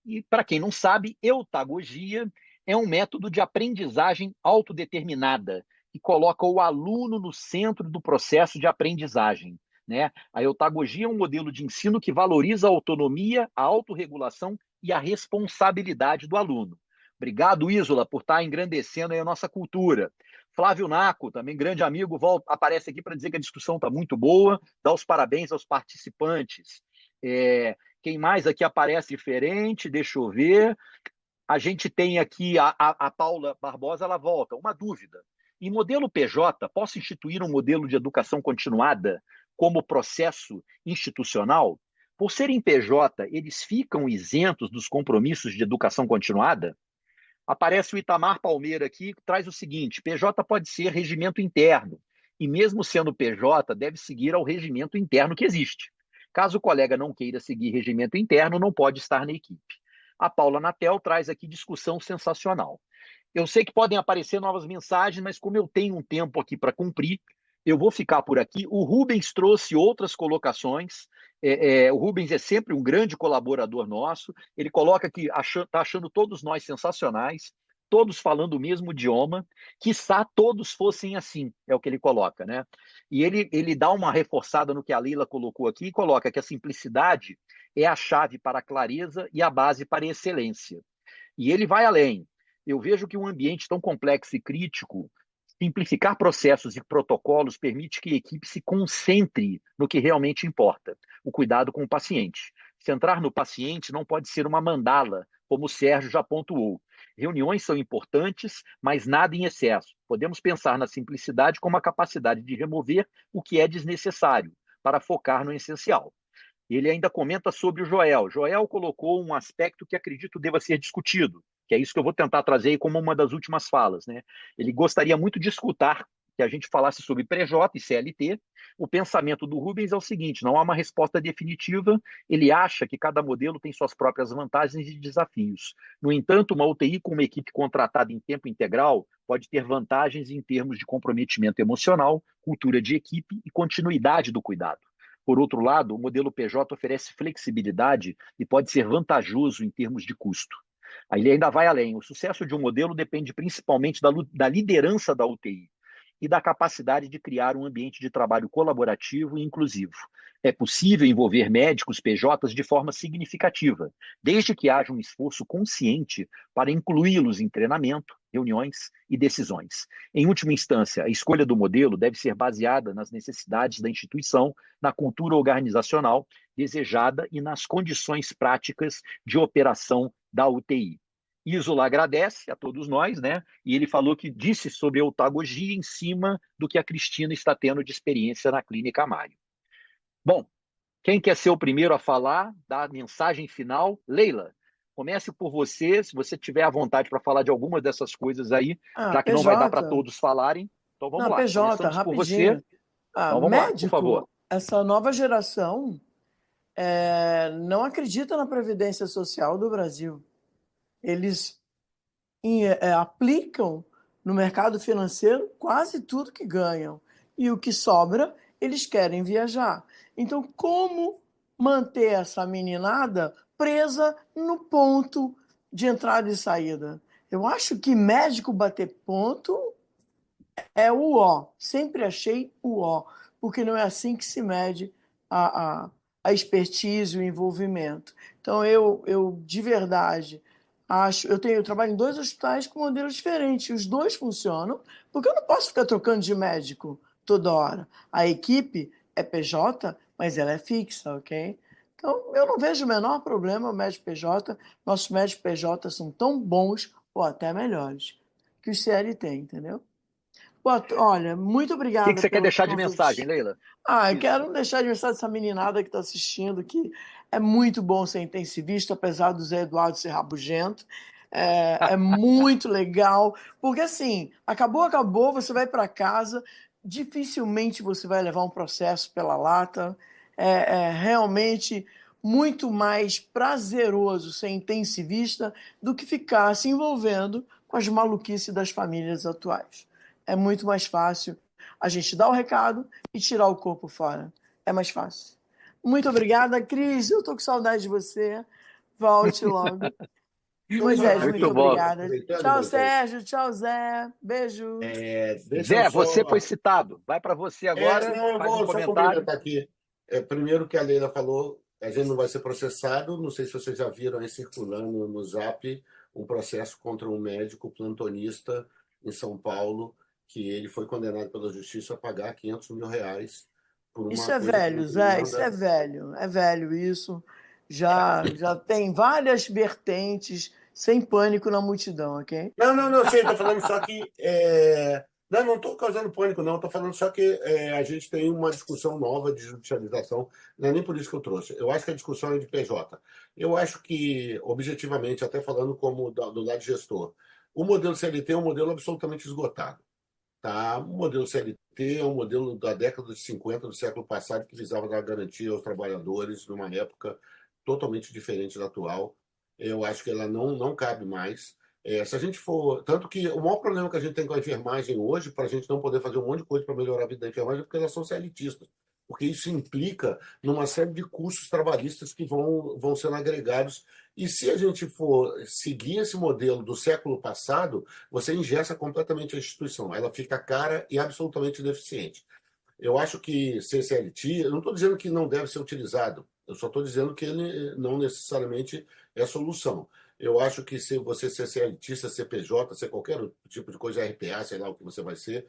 E para quem não sabe, eutagogia é um método de aprendizagem autodeterminada que coloca o aluno no centro do processo de aprendizagem. Né? A eutagogia é um modelo de ensino que valoriza a autonomia, a autorregulação e a responsabilidade do aluno. Obrigado, Isola, por estar engrandecendo aí a nossa cultura. Flávio Naco, também grande amigo, aparece aqui para dizer que a discussão está muito boa, dá os parabéns aos participantes. Quem mais aqui aparece diferente? Deixa eu ver. A gente tem aqui a Paula Barbosa, ela volta. Uma dúvida. Em modelo PJ, posso instituir um modelo de educação continuada como processo institucional? Por serem PJ, eles ficam isentos dos compromissos de educação continuada? Aparece o Itamar Palmeira aqui, que traz o seguinte, PJ pode ser regimento interno, e mesmo sendo PJ, deve seguir ao regimento interno que existe. Caso o colega não queira seguir regimento interno, não pode estar na equipe. A Paula Natel traz aqui discussão sensacional. Eu sei que podem aparecer novas mensagens, mas como eu tenho um tempo aqui para cumprir, eu vou ficar por aqui. O Rubens trouxe outras colocações. O Rubens é sempre um grande colaborador nosso. Ele coloca que está achando todos nós sensacionais, todos falando o mesmo idioma, quiçá todos fossem assim, é o que ele coloca, né? E ele dá uma reforçada no que a Leila colocou aqui e coloca que a simplicidade é a chave para a clareza e a base para a excelência. E ele vai além. Eu vejo que um ambiente tão complexo e crítico, simplificar processos e protocolos permite que a equipe se concentre no que realmente importa, o cuidado com o paciente. Centrar no paciente não pode ser uma mandala, como o Sérgio já pontuou. Reuniões são importantes, mas nada em excesso. Podemos pensar na simplicidade como a capacidade de remover o que é desnecessário, para focar no essencial. Ele ainda comenta sobre o Joel. Joel colocou um aspecto que acredito deva ser discutido, que é isso que eu vou tentar trazer como uma das últimas falas, né? Ele gostaria muito de escutar que a gente falasse sobre PJ e CLT. O pensamento do Rubens é o seguinte: não há uma resposta definitiva. Ele acha que cada modelo tem suas próprias vantagens e desafios. No entanto, uma UTI com uma equipe contratada em tempo integral pode ter vantagens em termos de comprometimento emocional, cultura de equipe e continuidade do cuidado. Por outro lado, o modelo PJ oferece flexibilidade e pode ser vantajoso em termos de custo. Aí ele ainda vai além. O sucesso de um modelo depende principalmente da liderança da UTI e da capacidade de criar um ambiente de trabalho colaborativo e inclusivo. É possível envolver médicos PJs de forma significativa, desde que haja um esforço consciente para incluí-los em treinamento, reuniões e decisões. Em última instância, a escolha do modelo deve ser baseada nas necessidades da instituição, na cultura organizacional desejada e nas condições práticas de operação da UTI. Isola agradece a todos nós, né? E ele falou que disse sobre a autagogia em cima do que a Cristina está tendo de experiência na Clínica Mário. Bom, quem quer ser o primeiro a falar, dar a mensagem final? Leila, comece por você, se você tiver à vontade para falar de alguma dessas coisas aí, já que não vai dar para PJ. todos falarem. Então vamos Não, lá, PJ, começamos por você. rapidinho. Então vamos lá, por favor. Médico, essa nova geração não acredita na Previdência Social do Brasil. Eles aplicam no mercado financeiro quase tudo que ganham. E o que sobra, eles querem viajar. Então, como manter essa meninada presa no ponto de entrada e saída? Eu acho que médico bater ponto é o ó. Sempre achei o ó, porque não é assim que se mede a expertise e o envolvimento. Então, eu de verdade eu trabalho em 2 hospitais com modelos diferentes. Os 2 funcionam, porque eu não posso ficar trocando de médico toda hora. A equipe é PJ, mas ela é fixa, ok? Então, eu não vejo o menor problema o médico PJ. Nossos médicos PJ são tão bons, ou até melhores, que os CLT, entendeu? Olha, muito O obrigada que você quer pelos deixar de convites. mensagem, Leila? Eu Isso. quero deixar de mensagem essa meninada que está assistindo, que é muito bom ser intensivista, apesar do Zé Eduardo ser rabugento. É muito legal, porque assim, acabou, você vai para casa, dificilmente você vai levar um processo pela lata. É realmente muito mais prazeroso ser intensivista do que ficar se envolvendo com as maluquices das famílias atuais. É muito mais fácil a gente dar o recado e tirar o corpo fora. É mais fácil. Muito obrigada, Cris. Eu estou com saudade de você. Volte logo. Moisés, muito Muito bom. obrigada. Tchau, Sérgio. Tchau, Zé. Beijo. Deixa eu Zé, você foi só. citado. Vai para você agora, Não, eu faz um vou só comentário. complementar aqui. Primeiro que a Leila falou, a gente não vai ser processado. Não sei se vocês já viram aí circulando no Zap um processo contra um médico plantonista em São Paulo, que ele foi condenado pela justiça a pagar R$ 500 mil por Isso uma é coisa que velho, não tem Zé. Isso é nada. velho. É velho isso. Já tem várias vertentes, sem pânico na multidão, ok? Não, sei, estou falando só que. Não estou causando pânico, não. Estou falando só que a gente tem uma discussão nova de judicialização. Não é nem por isso que eu trouxe. Eu acho que a discussão é de PJ. Eu acho que, objetivamente, até falando como do lado gestor, o modelo CLT é um modelo absolutamente esgotado. Tá? O modelo CLT é um modelo da década de 50 do século passado que visava dar garantia aos trabalhadores numa época totalmente diferente da atual. Eu acho que ela não cabe mais. Se a gente for. Tanto que o maior problema que a gente tem com a enfermagem hoje, para a gente não poder fazer um monte de coisa para melhorar a vida da enfermagem, é porque elas são CLTistas. porque isso implica numa série de custos trabalhistas que vão sendo agregados. E se a gente for seguir esse modelo do século passado, você engessa completamente a instituição. Ela fica cara e absolutamente deficiente. Eu acho que CCLT, eu não estou dizendo que não deve ser utilizado, eu só estou dizendo que ele não necessariamente é solução. Eu acho que se você ser CLT, CPJ, ser qualquer tipo de coisa, RPA, sei lá o que você vai ser,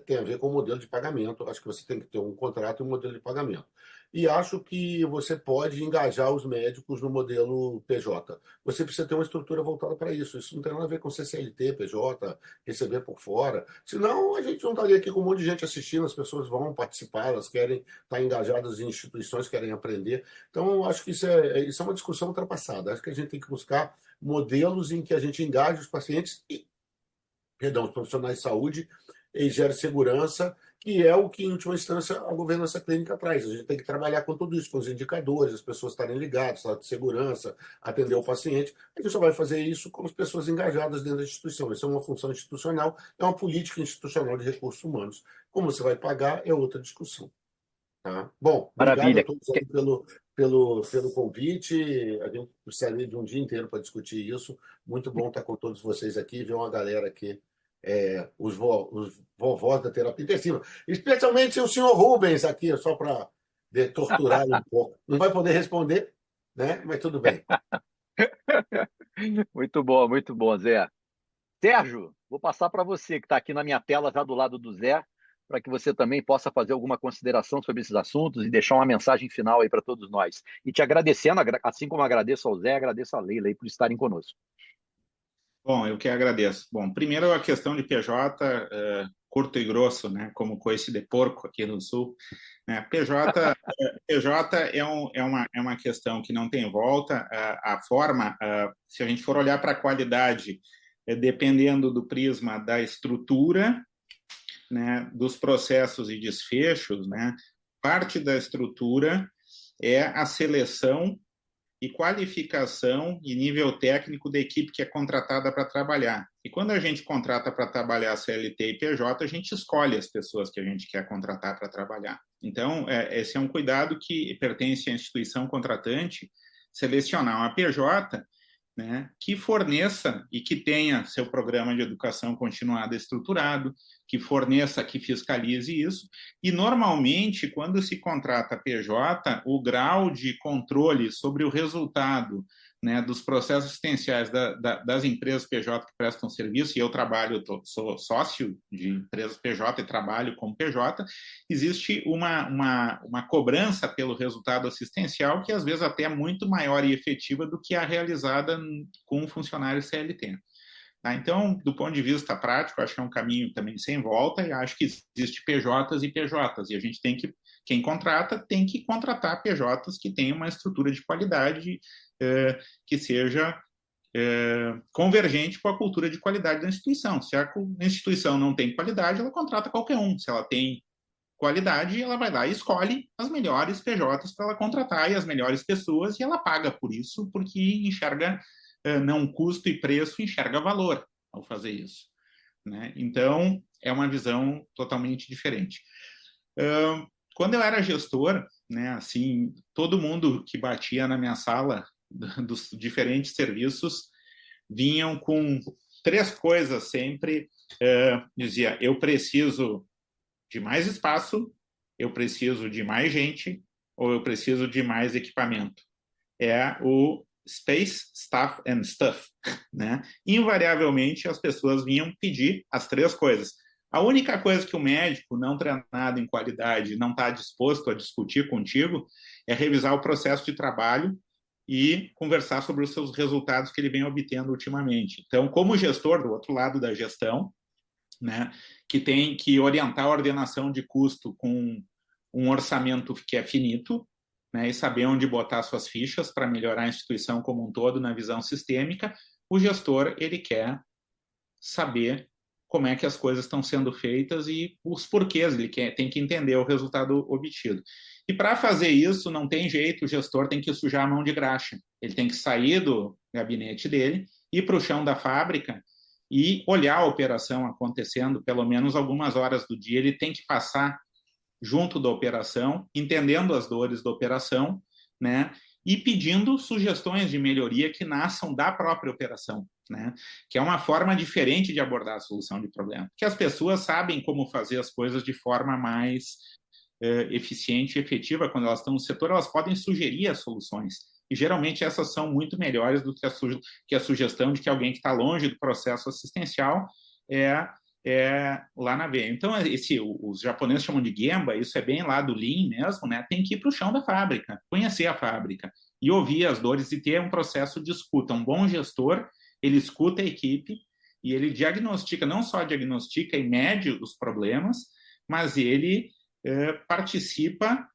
tem a ver com o modelo de pagamento. Acho que você tem que ter um contrato e um modelo de pagamento. E acho que você pode engajar os médicos no modelo PJ. Você precisa ter uma estrutura voltada para isso. Isso não tem nada a ver com CCLT, PJ, receber por fora. Senão, a gente não estaria aqui com um monte de gente assistindo, as pessoas vão participar, elas querem estar engajadas em instituições, querem aprender. Então, acho que isso é uma discussão ultrapassada. Acho que a gente tem que buscar modelos em que a gente engaje os pacientes e, perdão, os profissionais de saúde e gere segurança, que é o que, em última instância, a governança clínica traz. A gente tem que trabalhar com tudo isso, com os indicadores, as pessoas estarem ligadas, estado de segurança, atender o paciente. A gente só vai fazer isso com as pessoas engajadas dentro da instituição. Isso é uma função institucional, é uma política institucional de recursos humanos. Como você vai pagar é outra discussão. Tá? Bom, obrigado Maravilha. a todos aí pelo convite. A gente precisaria de um dia inteiro para discutir isso. Muito bom estar com todos vocês aqui, ver uma galera aqui, os vovós da terapia intensiva. Especialmente o senhor Rubens aqui, só para torturá-lo um pouco. Não vai poder responder, né? Mas tudo bem. Muito bom, Zé. Sérgio, vou passar para você, que está aqui na minha tela, já do lado do Zé, para que você também possa fazer alguma consideração sobre esses assuntos e deixar uma mensagem final aí para todos nós. E te agradecendo, assim como agradeço ao Zé, agradeço a Leila aí por estarem conosco. Bom, eu que agradeço. Bom, primeiro a questão de PJ, curto e grosso, né, como coice de porco aqui no Sul. PJ é uma questão que não tem volta. A forma, se a gente for olhar para a qualidade, dependendo do prisma da estrutura, né, dos processos e desfechos, né, parte da estrutura é a seleção e qualificação e nível técnico da equipe que é contratada para trabalhar. E quando a gente contrata para trabalhar CLT e PJ, a gente escolhe as pessoas que a gente quer contratar para trabalhar. Então, esse é um cuidado que pertence à instituição contratante, selecionar uma PJ, né, que forneça e que tenha seu programa de educação continuada estruturado, que forneça, que fiscalize isso. E, normalmente, quando se contrata PJ, o grau de controle sobre o resultado, né, dos processos assistenciais das empresas PJ que prestam serviço, e eu sou sócio de empresas PJ e trabalho como PJ, existe uma cobrança pelo resultado assistencial que, às vezes, até é muito maior e efetiva do que a realizada com um funcionário CLT. Tá? Então, do ponto de vista prático, acho que é um caminho também sem volta, e acho que existe PJs e PJs, e a gente tem que, quem contrata, tem que contratar PJs que tenham uma estrutura de qualidade que seja convergente com a cultura de qualidade da instituição. Se a instituição não tem qualidade, ela contrata qualquer um. Se ela tem qualidade, ela vai lá e escolhe as melhores PJs para ela contratar e as melhores pessoas, e ela paga por isso, porque enxerga não custo e preço, enxerga valor ao fazer isso. Né? Então, é uma visão totalmente diferente. Quando eu era gestor, né, assim, todo mundo que batia na minha sala dos diferentes serviços vinham com 3 coisas sempre. Dizia, eu preciso de mais espaço, eu preciso de mais gente, ou eu preciso de mais equipamento. É o space, staff and stuff. Né? Invariavelmente, as pessoas vinham pedir as 3 coisas. A única coisa que o médico não treinado em qualidade não está disposto a discutir contigo é revisar o processo de trabalho e conversar sobre os seus resultados que ele vem obtendo ultimamente. Então, como gestor, do outro lado da gestão, né, que tem que orientar a ordenação de custo com um orçamento que é finito, né, e saber onde botar suas fichas para melhorar a instituição como um todo na visão sistêmica, o gestor ele quer saber como é que as coisas estão sendo feitas e os porquês, tem que entender o resultado obtido. E para fazer isso, não tem jeito, o gestor tem que sujar a mão de graxa. Ele tem que sair do gabinete dele, ir para o chão da fábrica e olhar a operação acontecendo, pelo menos algumas horas do dia, ele tem que passar junto da operação, entendendo as dores da operação, né? E pedindo sugestões de melhoria que nasçam da própria operação, né? Que é uma forma diferente de abordar a solução de problema. Porque as pessoas sabem como fazer as coisas de forma mais eficiente e efetiva quando elas estão no setor, elas podem sugerir as soluções. E geralmente essas são muito melhores do que a sugestão de que alguém que está longe do processo assistencial lá na veia. Então, os japoneses chamam de Gemba, isso é bem lá do Lean mesmo, né? Tem que ir para o chão da fábrica, conhecer a fábrica e ouvir as dores e ter um processo de escuta. Um bom gestor, ele escuta a equipe e ele diagnostica, não só diagnostica e mede os problemas, mas ele participa,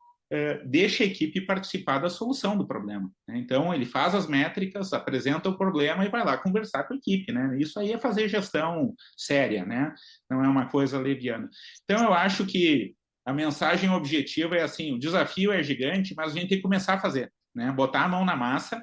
deixa a equipe participar da solução do problema, né? Então, ele faz as métricas, apresenta o problema e vai lá conversar com a equipe, né? Isso aí é fazer gestão séria, né? Não é uma coisa leviana. Então, eu acho que a mensagem objetiva é assim, o desafio é gigante, mas a gente tem que começar a fazer, né? Botar a mão na massa,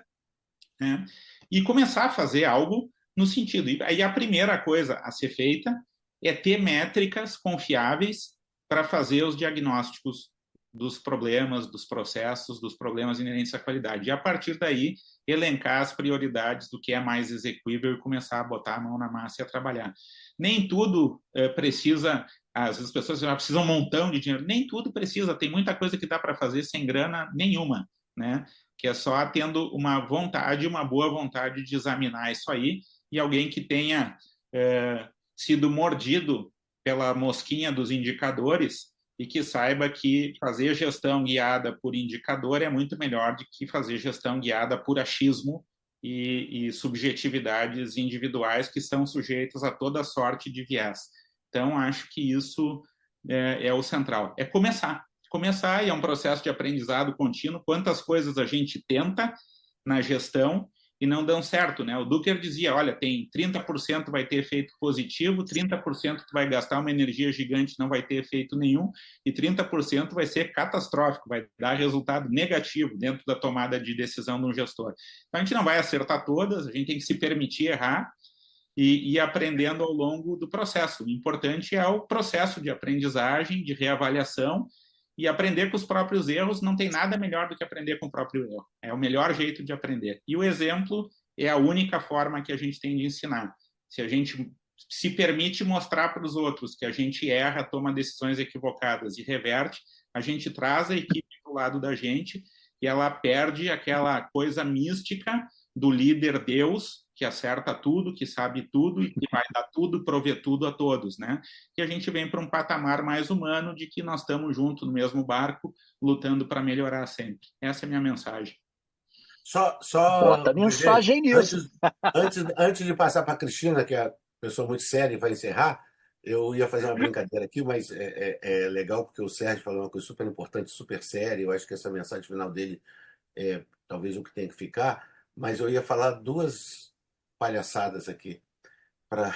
né? E começar a fazer algo no sentido. E aí a primeira coisa a ser feita é ter métricas confiáveis para fazer os diagnósticos dos problemas, dos processos, dos problemas inerentes à qualidade. E, a partir daí, elencar as prioridades do que é mais execuível e começar a botar a mão na massa e a trabalhar. Nem tudo precisa... Às vezes as pessoas precisam um montão de dinheiro. Nem tudo precisa. Tem muita coisa que dá para fazer sem grana nenhuma, né? Que é só tendo uma vontade, uma boa vontade de examinar isso aí, e alguém que tenha sido mordido pela mosquinha dos indicadores e que saiba que fazer gestão guiada por indicador é muito melhor do que fazer gestão guiada por achismo e subjetividades individuais que estão sujeitas a toda sorte de viés. Então, acho que isso é o central. É começar, e é um processo de aprendizado contínuo. Quantas coisas a gente tenta na gestão e não dão certo, né? O Drucker dizia, olha, tem 30% vai ter efeito positivo, 30% tu vai gastar uma energia gigante, não vai ter efeito nenhum, e 30% vai ser catastrófico, vai dar resultado negativo dentro da tomada de decisão de um gestor. Então, a gente não vai acertar todas, a gente tem que se permitir errar e ir aprendendo ao longo do processo. O importante é o processo de aprendizagem, de reavaliação, e aprender com os próprios erros. Não tem nada melhor do que aprender com o próprio erro. É o melhor jeito de aprender. E o exemplo é a única forma que a gente tem de ensinar. Se a gente se permite mostrar para os outros que a gente erra, toma decisões equivocadas e reverte, a gente traz a equipe para o lado da gente e ela perde aquela coisa mística do líder Deus, que acerta tudo, que sabe tudo e que vai dar tudo, prover tudo a todos, né? E a gente vem para um patamar mais humano de que nós estamos juntos no mesmo barco, lutando para melhorar sempre. Essa é a minha mensagem. Bota mensagem nisso. Antes de passar para a Cristina, que é a pessoa muito séria e vai encerrar, eu ia fazer uma brincadeira aqui, mas é legal porque o Sérgio falou uma coisa super importante, super séria. Eu acho que essa mensagem final dele é talvez o que tem que ficar, mas eu ia falar duas palhaçadas aqui para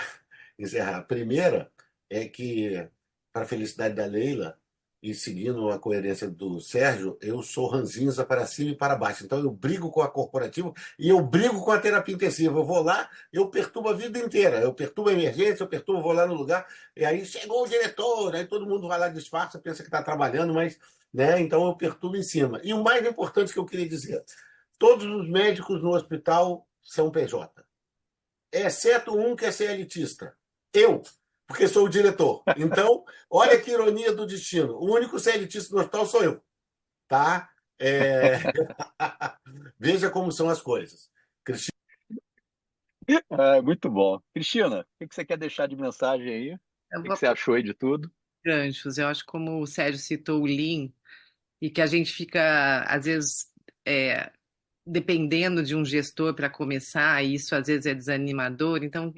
encerrar. A primeira é que, para a felicidade da Leila, e seguindo a coerência do Sérgio, eu sou ranzinza para cima e para baixo. Então, eu brigo com a corporativa e eu brigo com a terapia intensiva. Eu vou lá, eu perturbo a vida inteira. Eu perturbo a emergência, eu perturbo, vou lá no lugar, e aí chegou o diretor, aí todo mundo vai lá, disfarça, pensa que está trabalhando, mas, né? Então, eu perturbo em cima. E o mais importante que eu queria dizer, todos os médicos no hospital são PJ. Exceto um que é CLTista. Eu, porque sou o diretor. Então, olha que ironia do destino. O único CLTista do hospital sou eu. Tá? Veja como são as coisas. Cristina? Muito bom. Cristina, o que você quer deixar de mensagem aí? O que você achou aí de tudo? Ganchos. Eu acho que como o Sérgio citou o Lean, e que a gente fica, às vezes, dependendo de um gestor para começar, e isso às vezes é desanimador. Então,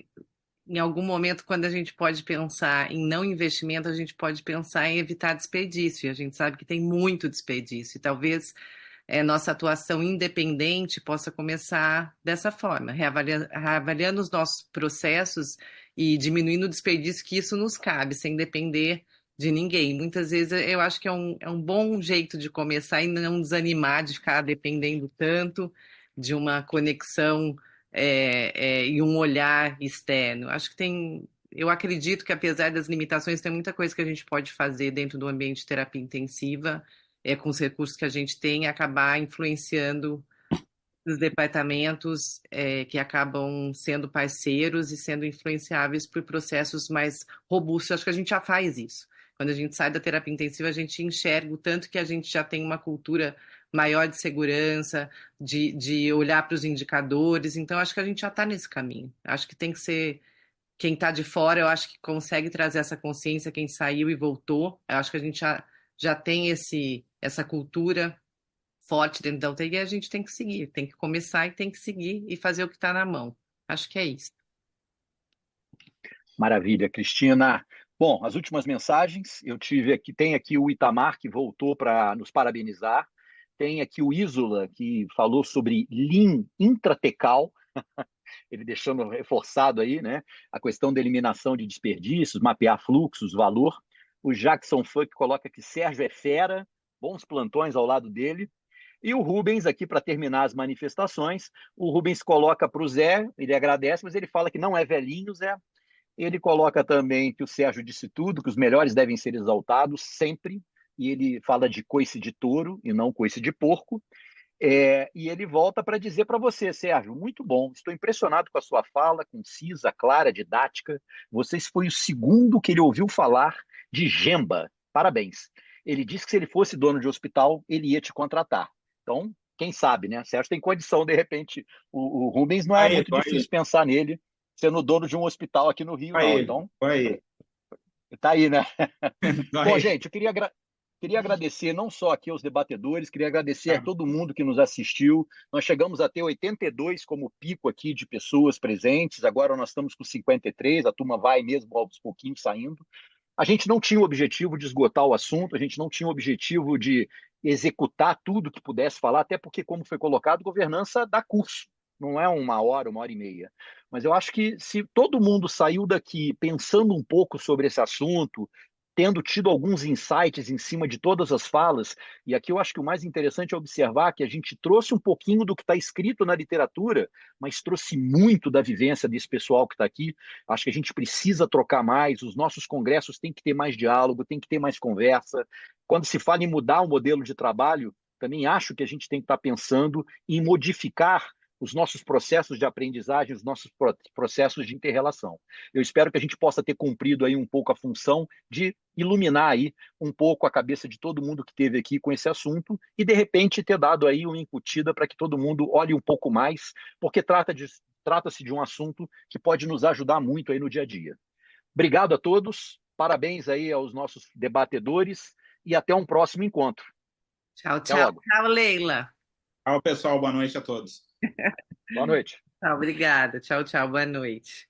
em algum momento, quando a gente pode pensar em não investimento, a gente pode pensar em evitar desperdício. E a gente sabe que tem muito desperdício. E talvez nossa atuação independente possa começar dessa forma, reavaliando os nossos processos e diminuindo o desperdício que isso nos cabe, sem depender de ninguém. Muitas vezes eu acho que é um bom jeito de começar e não desanimar de ficar dependendo tanto de uma conexão e um olhar externo. Acho que tem eu acredito que, apesar das limitações, tem muita coisa que a gente pode fazer dentro do ambiente de terapia intensiva, com os recursos que a gente tem, acabar influenciando os departamentos que acabam sendo parceiros e sendo influenciáveis por processos mais robustos. Acho que a gente já faz isso. Quando a gente sai da terapia intensiva, a gente enxerga o tanto que a gente já tem uma cultura maior de segurança, de olhar para os indicadores. Então, acho que a gente já está nesse caminho. Acho que tem que ser quem está de fora, eu acho que consegue trazer essa consciência, quem saiu e voltou. Eu acho que a gente já tem essa cultura forte dentro da UTI e a gente tem que seguir, tem que começar e tem que seguir e fazer o que está na mão. Acho que é isso. Maravilha, Cristina. Bom, as últimas mensagens, tem aqui o Itamar, que voltou para nos parabenizar, tem aqui o Isola, que falou sobre Lean intratecal, ele deixando reforçado aí, né, a questão da eliminação de desperdícios, mapear fluxos, valor. O Jackson Funk coloca que Sérgio é fera, bons plantões ao lado dele. E o Rubens, aqui para terminar as manifestações, o Rubens coloca para o Zé, ele agradece, mas ele fala que não é velhinho, Zé. Ele coloca também que o Sérgio disse tudo, que os melhores devem ser exaltados sempre, e ele fala de coice de touro e não coice de porco. E ele volta para dizer para você, Sérgio, muito bom, estou impressionado com a sua fala, concisa, clara, didática. Você foi o segundo que ele ouviu falar de Gemba. Parabéns. Ele disse que se ele fosse dono de hospital, ele ia te contratar. Então, quem sabe, né? Sérgio tem condição, de repente. O Rubens não é muito difícil pensar nele sendo dono de um hospital aqui no Rio, não. Então, tá aí, né? Bom, gente, eu queria agradecer não só aqui aos debatedores, queria agradecer a todo mundo que nos assistiu. Nós chegamos a ter 82 como pico aqui de pessoas presentes, agora nós estamos com 53, a turma vai mesmo aos pouquinhos saindo. A gente não tinha o objetivo de esgotar o assunto, a gente não tinha o objetivo de executar tudo que pudesse falar, até porque, como foi colocado, governança dá curso, não é 1 hora, 1 hora e meia. Mas eu acho que se todo mundo saiu daqui pensando um pouco sobre esse assunto, tendo tido alguns insights em cima de todas as falas, e aqui eu acho que o mais interessante é observar que a gente trouxe um pouquinho do que está escrito na literatura, mas trouxe muito da vivência desse pessoal que está aqui. Acho que a gente precisa trocar mais, os nossos congressos têm que ter mais diálogo, tem que ter mais conversa. Quando se fala em mudar o modelo de trabalho, também acho que a gente tem que estar pensando em modificar os nossos processos de aprendizagem, os nossos processos de inter-relação. Eu espero que a gente possa ter cumprido aí um pouco a função de iluminar aí um pouco a cabeça de todo mundo que esteve aqui com esse assunto e, de repente, ter dado aí uma incutida para que todo mundo olhe um pouco mais, porque trata-se de um assunto que pode nos ajudar muito aí no dia a dia. Obrigado a todos, parabéns aí aos nossos debatedores e até um próximo encontro. Tchau, tchau. Tchau, Leila. Tchau, pessoal. Boa noite a todos. Boa noite. Obrigada. Tchau, tchau. Boa noite.